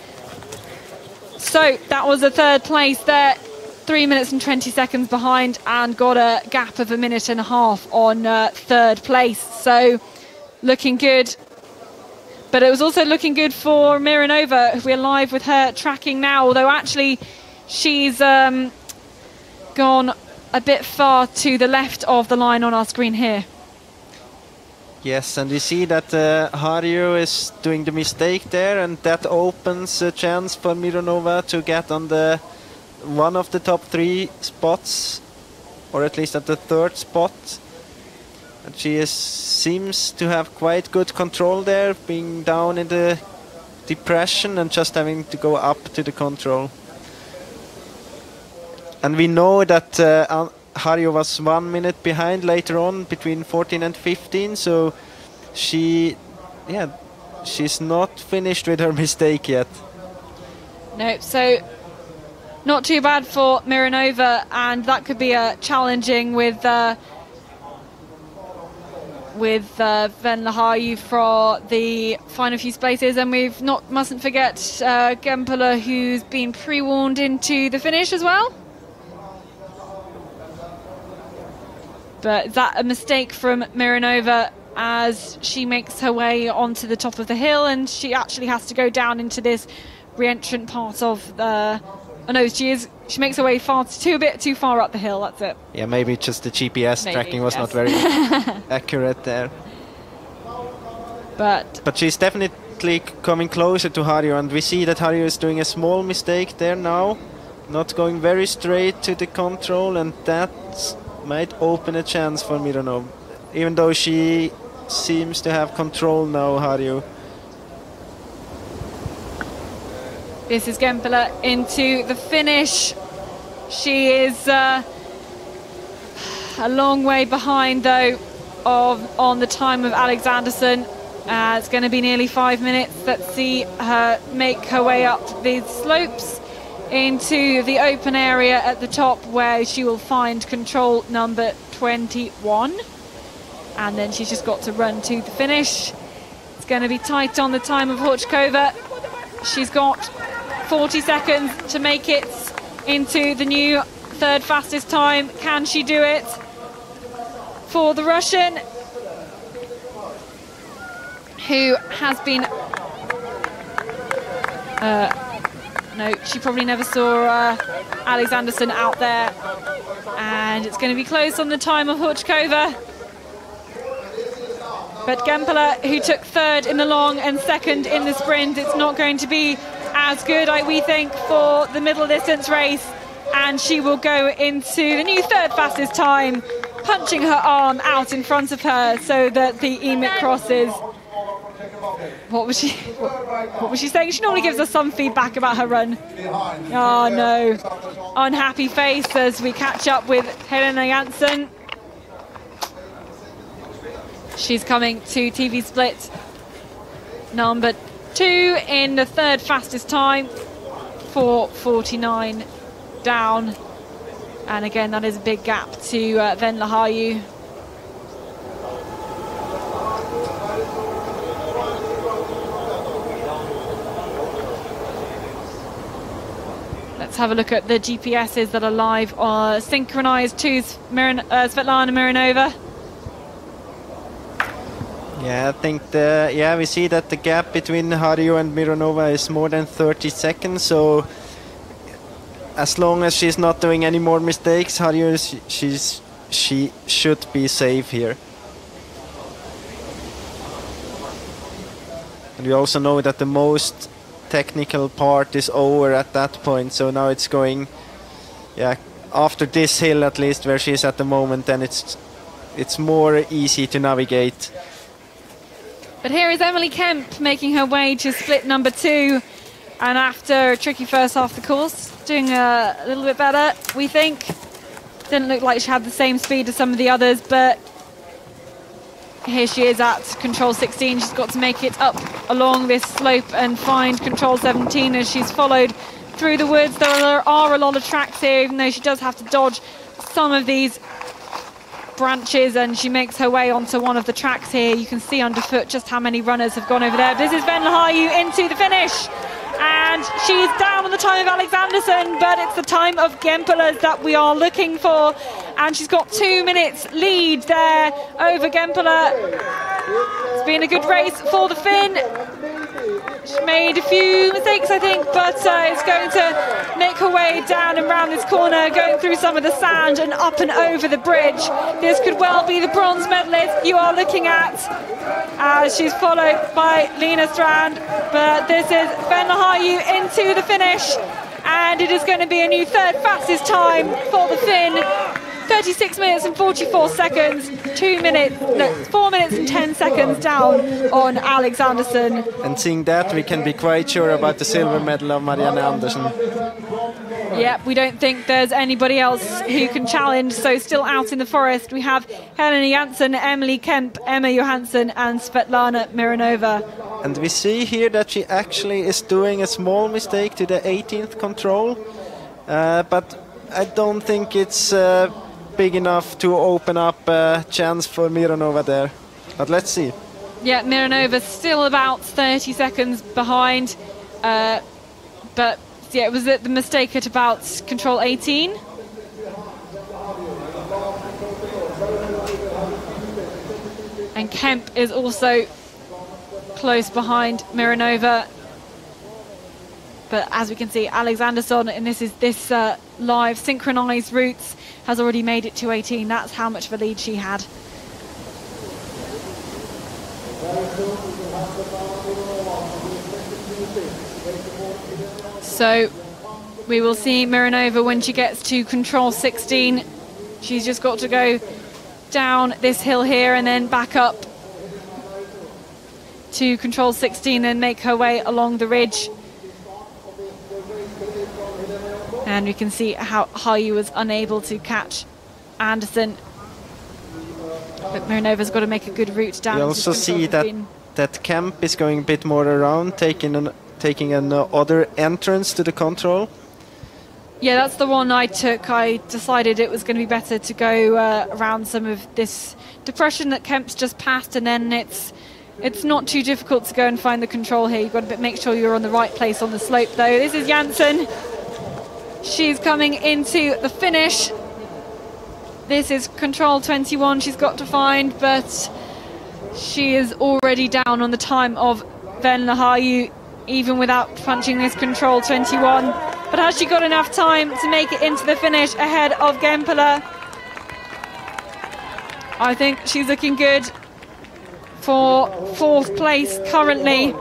So that was a 3rd place there, 3 minutes and 20 seconds behind, and got a gap of 1.5 minutes on 3rd place. So looking good. But it was also looking good for Mironova. We're live with her tracking now, although actually she's gone a bit far to the left of the line on our screen here. Yes, and we see that Harju is doing the mistake there, and that opens a chance for Mironova to get on the one of the top 3 spots, or at least at the 3rd spot. And she seems to have quite good control there, being down in the depression and just having to go up to the control. And we know that Harju was 1 minute behind later on, between 14 and 15, so she's not finished with her mistake yet. No, so not too bad for Mironova, and that could be challenging with Venlahayu for the final few spaces. And mustn't forget Gempela, who's been pre-warned into the finish as well. But is that a mistake from Mironova as she makes her way onto the top of the hill, and she actually has to go down into this re-entrant part of the... Oh no, she makes her way a bit too far up the hill, that's it. Yeah, maybe just the GPS tracking was not very accurate there. But she's definitely coming closer to Harju, and we see that Harju is doing a small mistake there now, not going very straight to the control, and that might open a chance for Mironova, even though she seems to have control now, Harju. This is Gempela into the finish. She is a long way behind, though, on the time of Alexanderson. It's going to be nearly 5 minutes. Let's see her make her way up these slopes into the open area at the top, where she will find control number 21. And then she's just got to run to the finish. It's going to be tight on the time of Hochkova. She's got 40 seconds to make it into the new 3rd fastest time. Can she do it? For the Russian, who has been... no, she probably never saw Alexanderson out there. And it's going to be close on the time of Hochkova. But Gempela, who took third in the long and second in the sprint, it's not going to be as good, we think, for the middle distance race. And she will go into the new third fastest time, punching her arm out in front of her so that the EMIC crosses. What was she saying? She normally gives us some feedback about her run. Oh no. Unhappy face as we catch up with Helena Janssen. She's coming to TV split number 2 in the third fastest time, 4:49 down. And again, that is a big gap to Venla Haju. Let's have a look at the GPSs that are live or synchronized to Svetlana Mironova. Yeah, I think we see that the gap between Haju and Mironova is more than 30 seconds. So as long as she's not doing any more mistakes, Haju she should be safe here. And we also know that the most technical part is over at that point. So now it's going, after this hill at least where she is at the moment, then it's more easy to navigate. But here is Emily Kemp making her way to split number 2, and after a tricky first half of the course, doing a little bit better, we think. Didn't look like she had the same speed as some of the others, but here she is at control 16. She's got to make it up along this slope and find control 17 as she's followed through the woods. There are a lot of tracks here, even though she does have to dodge some of these branches, and she makes her way onto one of the tracks here. You can see underfoot just how many runners have gone over there. This is Venla Haju into the finish, and she's down on the time of Alexanderson, but it's the time of Gempela's that we are looking for, and she's got 2 minutes lead there over Gempela. It's been a good race for the Finn. She made a few mistakes, I think, but is going to make her way down and round this corner, going through some of the sand and up and over the bridge. This could well be the bronze medalist you are looking at, as she's followed by Lena Strand. But this is Venla Haju into the finish, and it is going to be a new third fastest time for the Finn. 36 minutes and 44 seconds, 4 minutes and 10 seconds down on Alexanderson. And seeing that, we can be quite sure about the silver medal of Marianne Andersen. Yep, we don't think there's anybody else who can challenge. So still out in the forest, we have Helena Janssen, Emily Kemp, Emma Johansson and Svetlana Mironova. And we see here that she actually is doing a small mistake to the 18th control. But I don't think it's big enough to open up a chance for Mironova there. But let's see. Yeah, Mironova still about 30 seconds behind. But yeah, it was the mistake at about control 18. And Kemp is also close behind Mironova. But as we can see, Alexanderson, and this live synchronized routes, has already made it to 18. That's how much of a lead she had. So we will see Mironova when she gets to control 16. She's just got to go down this hill here and then back up to control 16 and make her way along the ridge. And we can see how Haju was unable to catch Anderson. But Miranova's got to make a good route down. We also see that Kemp is going a bit more around, taking another entrance to the control. Yeah, that's the one I took. I decided it was going to be better to go around some of this depression that Kemp's just passed, and then it's not too difficult to go and find the control here. You've got to make sure you're on the right place on the slope, though. This is Janssen. She's coming into the finish. This is control 21 she's got to find, but she is already down on the time of Venla Haju, even without punching this control 21. But has she got enough time to make it into the finish ahead of Gempela? I think she's looking good for 4th place currently.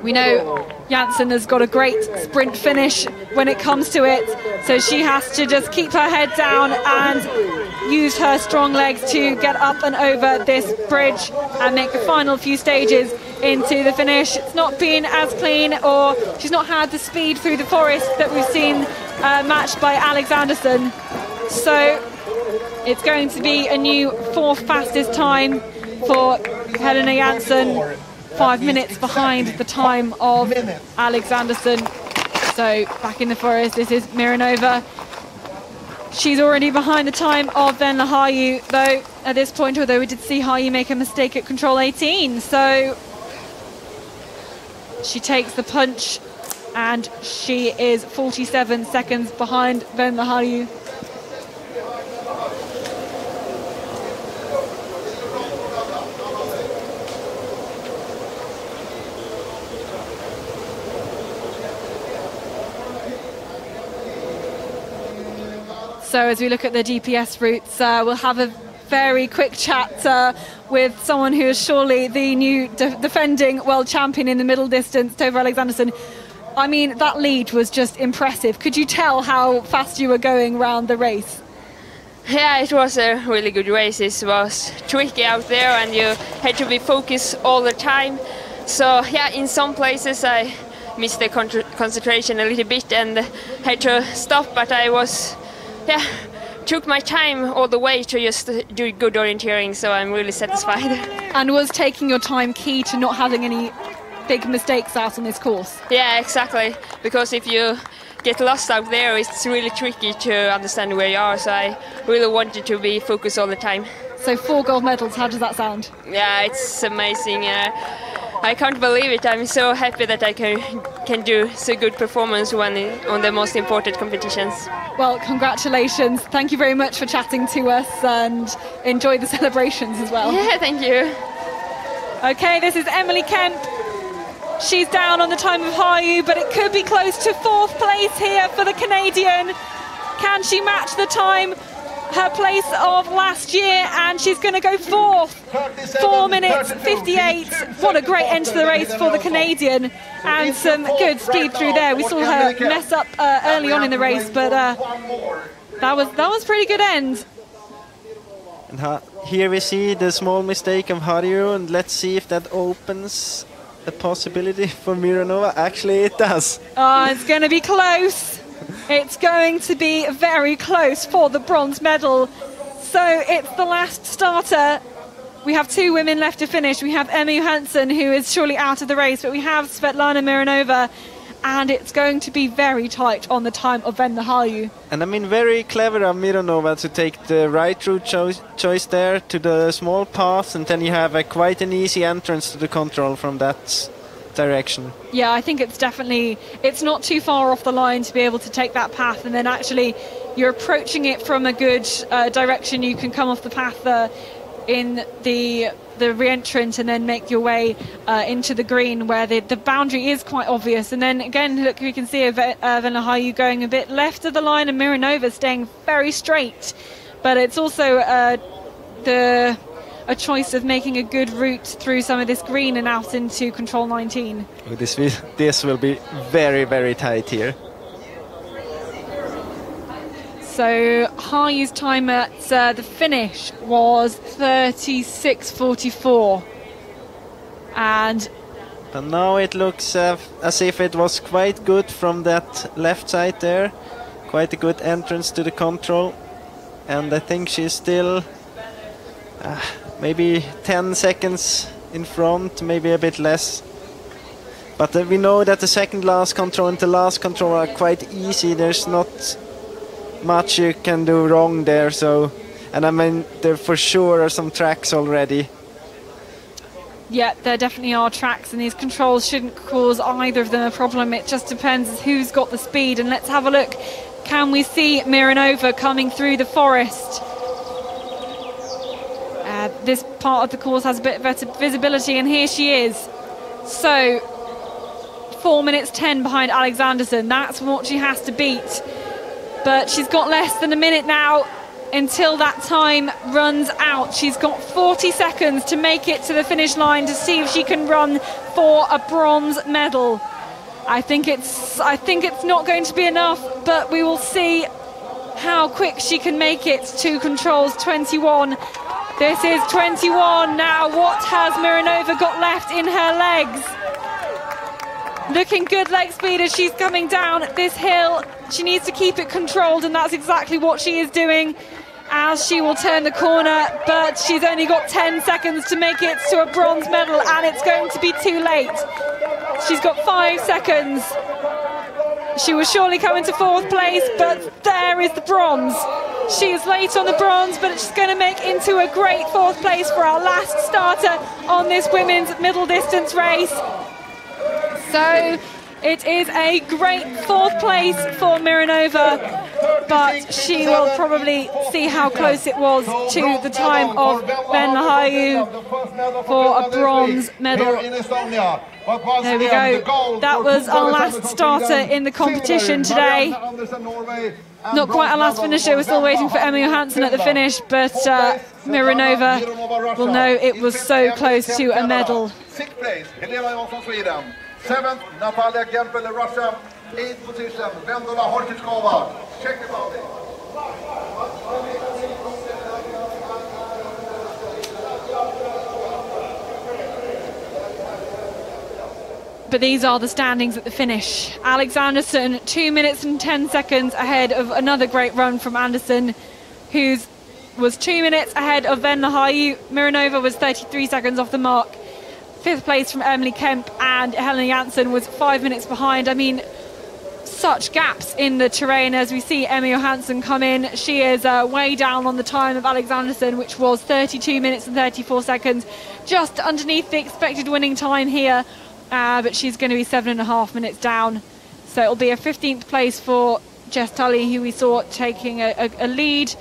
We know Janssen has got a great sprint finish when it comes to it, so she has to just keep her head down and use her strong legs to get up and over this bridge and make the final few stages into the finish. It's not been as clean, or she's not had the speed through the forest that we've seen matched by Alexanderson. So it's going to be a new 4th fastest time for Helena Janssen, 5 minutes behind the time of Alexanderson. So back in the forest, this is Mironova. She's already behind the time of then Lahayu, though, at this point, although we did see Hayu make a mistake at control 18. So she takes the punch, and she is 47 seconds behind Ven Lahayu. So as we look at the DPS routes, we'll have a very quick chat with someone who is surely the new defending world champion in the middle distance, Tove Alexanderson. I mean, that lead was just impressive. Could you tell how fast you were going around the race? Yeah, it was a really good race. It was tricky out there and you had to be focused all the time. So yeah, in some places I missed the concentration a little bit and had to stop, but I was... yeah, took my time all the way to just do good orienteering, so I'm really satisfied. And was taking your time key to not having any big mistakes out on this course? Yeah, exactly, because if you get lost out there, it's really tricky to understand where you are, so I really wanted to be focused all the time. So 4 gold medals, how does that sound? Yeah, it's amazing. I can't believe it. I'm so happy that I can do so good performance on the most important competitions. Well, congratulations. Thank you very much for chatting to us, and enjoy the celebrations as well. Yeah, thank you. Okay, this is Emily Kemp. She's down on the time of Hayu, but it could be close to 4th place here for the Canadian. Can she match the time, her place of last year? And she's going to go 4th. 4 minutes 58. What a great end to the race for the Canadian, and some good speed through there. We saw her mess up early on in the race, but that was pretty good end. And here we see the small mistake of Haru, and let's see if that opens a possibility for Mironova. Actually, it does. It's going to be close. It's going to be very close for the bronze medal. So it's the last starter. We have 2 women left to finish. We have Emma Johansson, who is surely out of the race, but we have Svetlana Mironova, and it's going to be very tight on the time of Ven Lahayu. And I mean, very clever of Mironova to take the right route choice there to the small path, and then you have quite an easy entrance to the control from that direction. Yeah, I think it's not too far off the line to be able to take that path, and then actually you're approaching it from a good direction. You can come off the path in the re-entrant and then make your way into the green, where the boundary is quite obvious. And then again, look, we can see Ven Lahayu going a bit left of the line and Mironova staying very straight, but it's also a choice of making a good route through some of this green and out into control 19. This will be very, very tight here. So Hayu's time at the finish was 36:44, and now it looks as if it was quite good from that left side there. Quite a good entrance to the control, and I think she's still maybe 10 seconds in front, maybe a bit less. But we know that the second last control and the last control are quite easy. There's not much you can do wrong there. So, and I mean, there for sure are some tracks already. Yeah, there definitely are tracks, and these controls shouldn't cause either of them a problem. It just depends who's got the speed. And let's have a look. Can we see Mironova coming through the forest? This part of the course has a bit better visibility, and here she is. So 4 minutes 10 behind Alexanderson. That's what she has to beat, but she's got less than a minute now. until that time runs out. She's got 40 seconds to make it to the finish line to see if she can run for a bronze medal. I think it's not going to be enough, but we will see how quick she can make it to controls 21. This is 21 now. What has Mironova got left in her legs? Looking good leg speed as she's coming down this hill. She needs to keep it controlled, and that's exactly what she is doing as she will turn the corner, but she's only got 10 seconds to make it to a bronze medal, and it's going to be too late. She's got 5 seconds. She will surely come into 4th place, but there is the bronze. She is late on the bronze, but she's going to make into a great 4th place for our last starter on this women's middle distance race. So it is a great 4th place for Mironova, but she will probably see how close it was to the time of Venlahayu for a bronze medal. There we go. That was our last starter in the competition today. Not quite our last finisher. We're still waiting for Emma Johansson at the finish, but Mironova will know it was so close to a medal. 7th, Natalia Gempel, Russia. 8th position, Vendela Horkichkova, Czech Republic. But these are the standings at the finish. Alex Anderson, 2 minutes and 10 seconds ahead of another great run from Anderson, who was 2 minutes ahead of Venlahayu. Mironova was 33 seconds off the mark. 5th place from Emily Kemp, and Helena Janssen was 5 minutes behind. I mean, such gaps in the terrain as we see Emma Johansson come in. She is way down on the time of Alex Anderson, which was 32 minutes and 34 seconds, just underneath the expected winning time here. But she's going to be 7.5 minutes down. So it'll be a 15th place for Jess Tully, who we saw taking a lead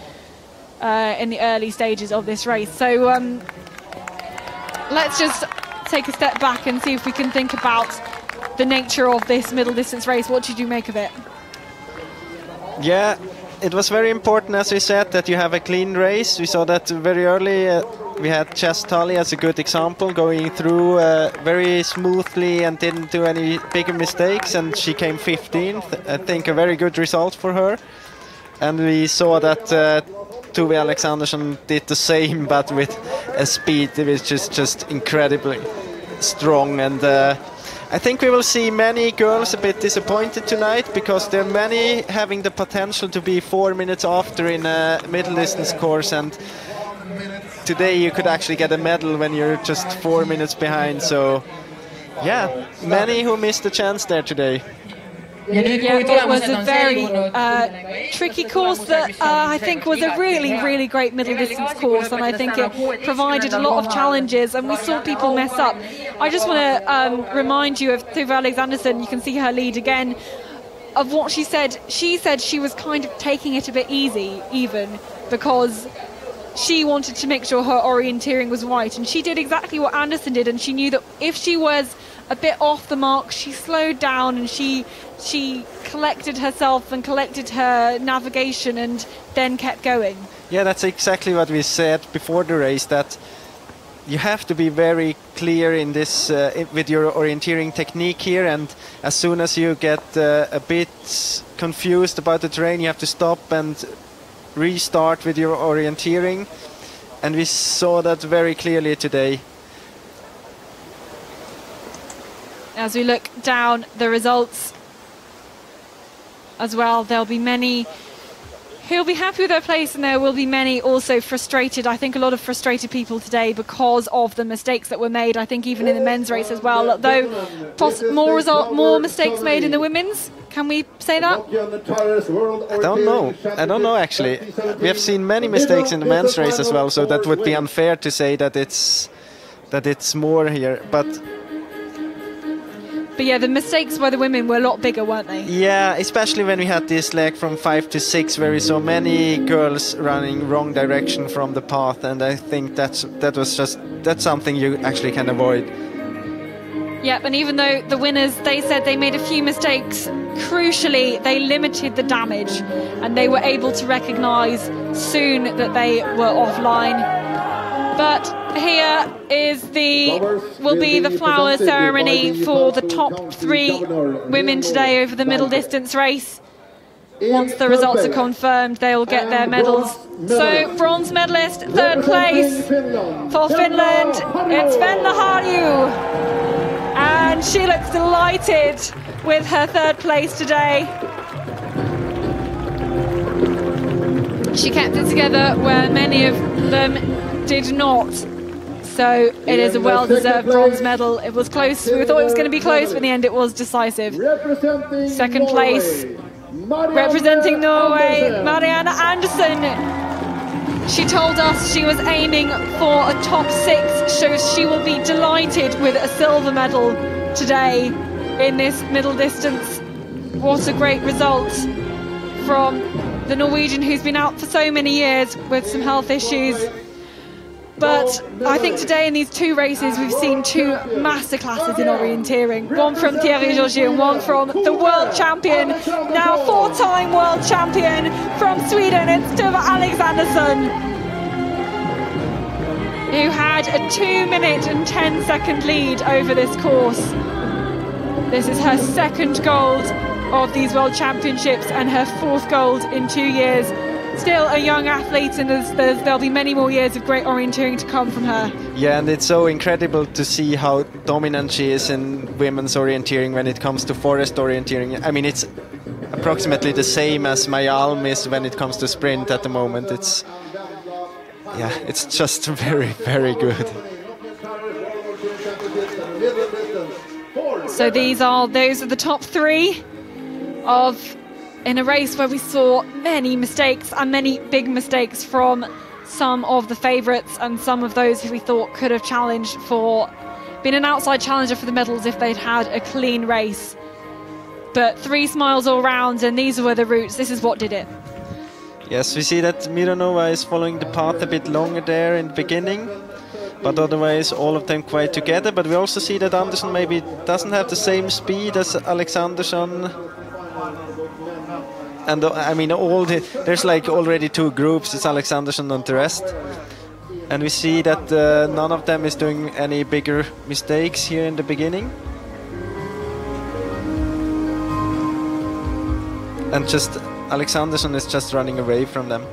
in the early stages of this race. So let's just take a step back and see if we can think about the nature of this middle distance race. What did you make of it? Yeah, it was very important, as we said, that you have a clean race. We saw that very early. We had Jess Tully as a good example, going through very smoothly and didn't do any bigger mistakes, and she came 15th. I think a very good result for her. And we saw that Tove Alexandersson did the same, but with a speed which is just incredibly strong. And I think we will see many girls a bit disappointed tonight, because there are many having the potential to be 4 minutes after in a middle distance course, and today you could actually get a medal when you're just 4 minutes behind. So yeah, many who missed the chance there today. Yeah, it was a very tricky course that I think was a really great middle distance course, and I think it provided a lot of challenges, and we saw people mess up. I just want to remind you of Tove Alexandersson. You can see her lead again, of what she said. She said she was kind of taking it a bit easy, even, because she wanted to make sure her orienteering was right, and she did exactly what Anderson did, and she knew that if she was a bit off the mark, she slowed down and she collected herself and collected her navigation and then kept going. Yeah, that's exactly what we said before the race, that you have to be very clear in this with your orienteering technique here, and as soon as you get a bit confused about the terrain, you have to stop and restart with your orienteering, and we saw that very clearly today. As we look down the results as well, there'll be many who'll be happy with their place, and there will be many also frustrated. I think a lot of frustrated people today because of the mistakes that were made. I think even in the men's race as well, though more mistakes made in the women's. Can we say that? I don't know actually. We have seen many mistakes in the men's race as well, so that would be unfair to say that it's more here. But yeah, the mistakes by the women were a lot bigger, weren't they? Yeah, especially when we had this leg from 5 to 6, where we saw many girls running wrong direction from the path, and I think that's something you actually can avoid. Yep, and even though the winners, they said they made a few mistakes, crucially, they limited the damage and they were able to recognise will be the flower ceremony for the top 3 women today over the middle distance race. Once the results are confirmed, they will get their medals. So, bronze medalist, 3rd place for Finland, it's Venla Harju. And she looks delighted with her 3rd place today. She kept it together where many of them did not. So it is a well-deserved bronze medal. It was close. We thought it was going to be close, but in the end it was decisive. 2nd place, representing Norway, Marianne Andersen. She told us she was aiming for a top 6, so she will be delighted with a silver medal today in this middle distance. What a great result from the Norwegian, who's been out for so many years with some health issues. But I think today in these 2 races we've seen 2 masterclasses in orienteering. One from Thierry Georgiou and one from the world champion, now 4-time world champion from Sweden, it's Tuva Alexandersson, who had a 2-minute and 10-second lead over this course. This is her 2nd gold of these World Championships and her 4th gold in 2 years. Still a young athlete, and there'll be many more years of great orienteering to come from her. Yeah, and it's so incredible to see how dominant she is in women's orienteering when it comes to forest orienteering. I mean, it's approximately the same as Maja Alm is when it comes to sprint at the moment. It's just very, very good. So those are the top 3 in a race where we saw many mistakes and many big mistakes from some of the favourites and some of those who we thought could have been an outside challenger for the medals if they'd had a clean race. But 3 smiles all round, and these were the routes. This is what did it. Yes, we see that Mironova is following the path a bit longer there in the beginning, but otherwise all of them quite together. But we also see that Andersen maybe doesn't have the same speed as Alexandersson. And I mean, there's like already 2 groups, it's Alexandersson and the rest. And we see that none of them is doing any bigger mistakes here in the beginning. And just Alexandersson is just running away from them.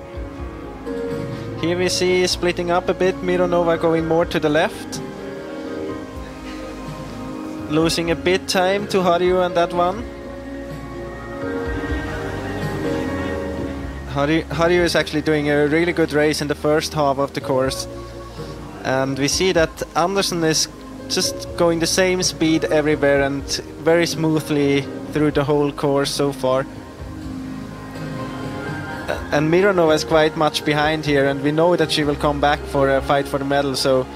Here we see splitting up a bit, Mironova going more to the left. Losing a bit time to Harju and that one. Harju is actually doing a really good race in the first half of the course. And we see that Andersen is just going the same speed everywhere and very smoothly through the whole course so far. And Mironova is quite much behind here, and we know that she will come back for a fight for the medal, so...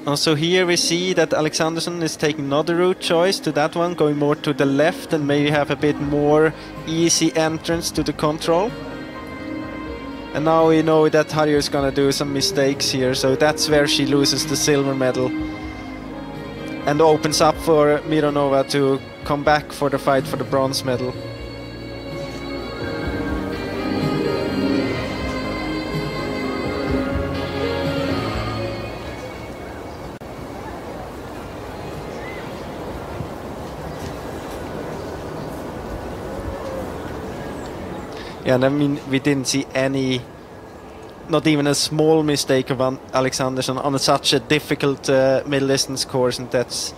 Also here we see that Alexandersson is taking another route choice to that one, going more to the left and maybe have a bit more easy entrance to the control. And now we know that Harju is gonna do some mistakes here, so that's where she loses the silver medal. And opens up for Mironova to come back for the fight for the bronze medal. Yeah, and I mean, we didn't see any, not even a small mistake of Alexandersson on such a difficult middle distance course, and that's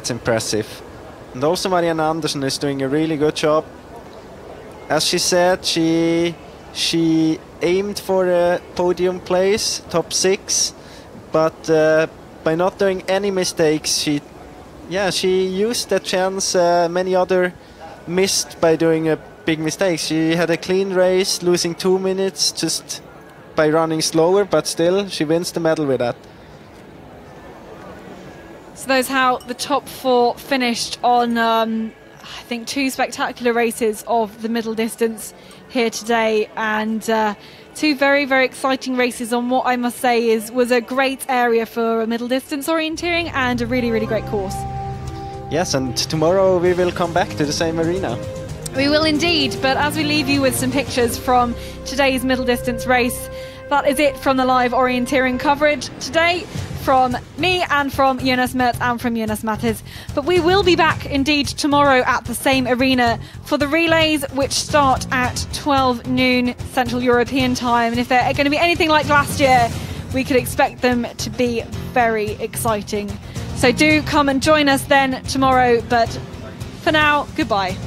impressive. And also Marianne Andersen is doing a really good job. As she said, she aimed for a podium place, top 6, but by not doing any mistakes, she used that chance many other missed by doing big mistakes. She had a clean race, losing 2 minutes just by running slower, but still she wins the medal with that. So that's how the top 4 finished on I think, two spectacular races of the middle distance here today, and two very, very exciting races on what I must say was a great area for middle distance orienteering and a really, really great course. Yes, and tomorrow we will come back to the same arena. We will indeed, but as we leave you with some pictures from today's middle distance race, that is it from the live orienteering coverage today, from me and from Jonas Mertz and from Jonas Mattes. But we will be back indeed tomorrow at the same arena for the relays, which start at 12 noon Central European time. And if they're going to be anything like last year, we could expect them to be very exciting. So do come and join us then tomorrow. But for now, goodbye.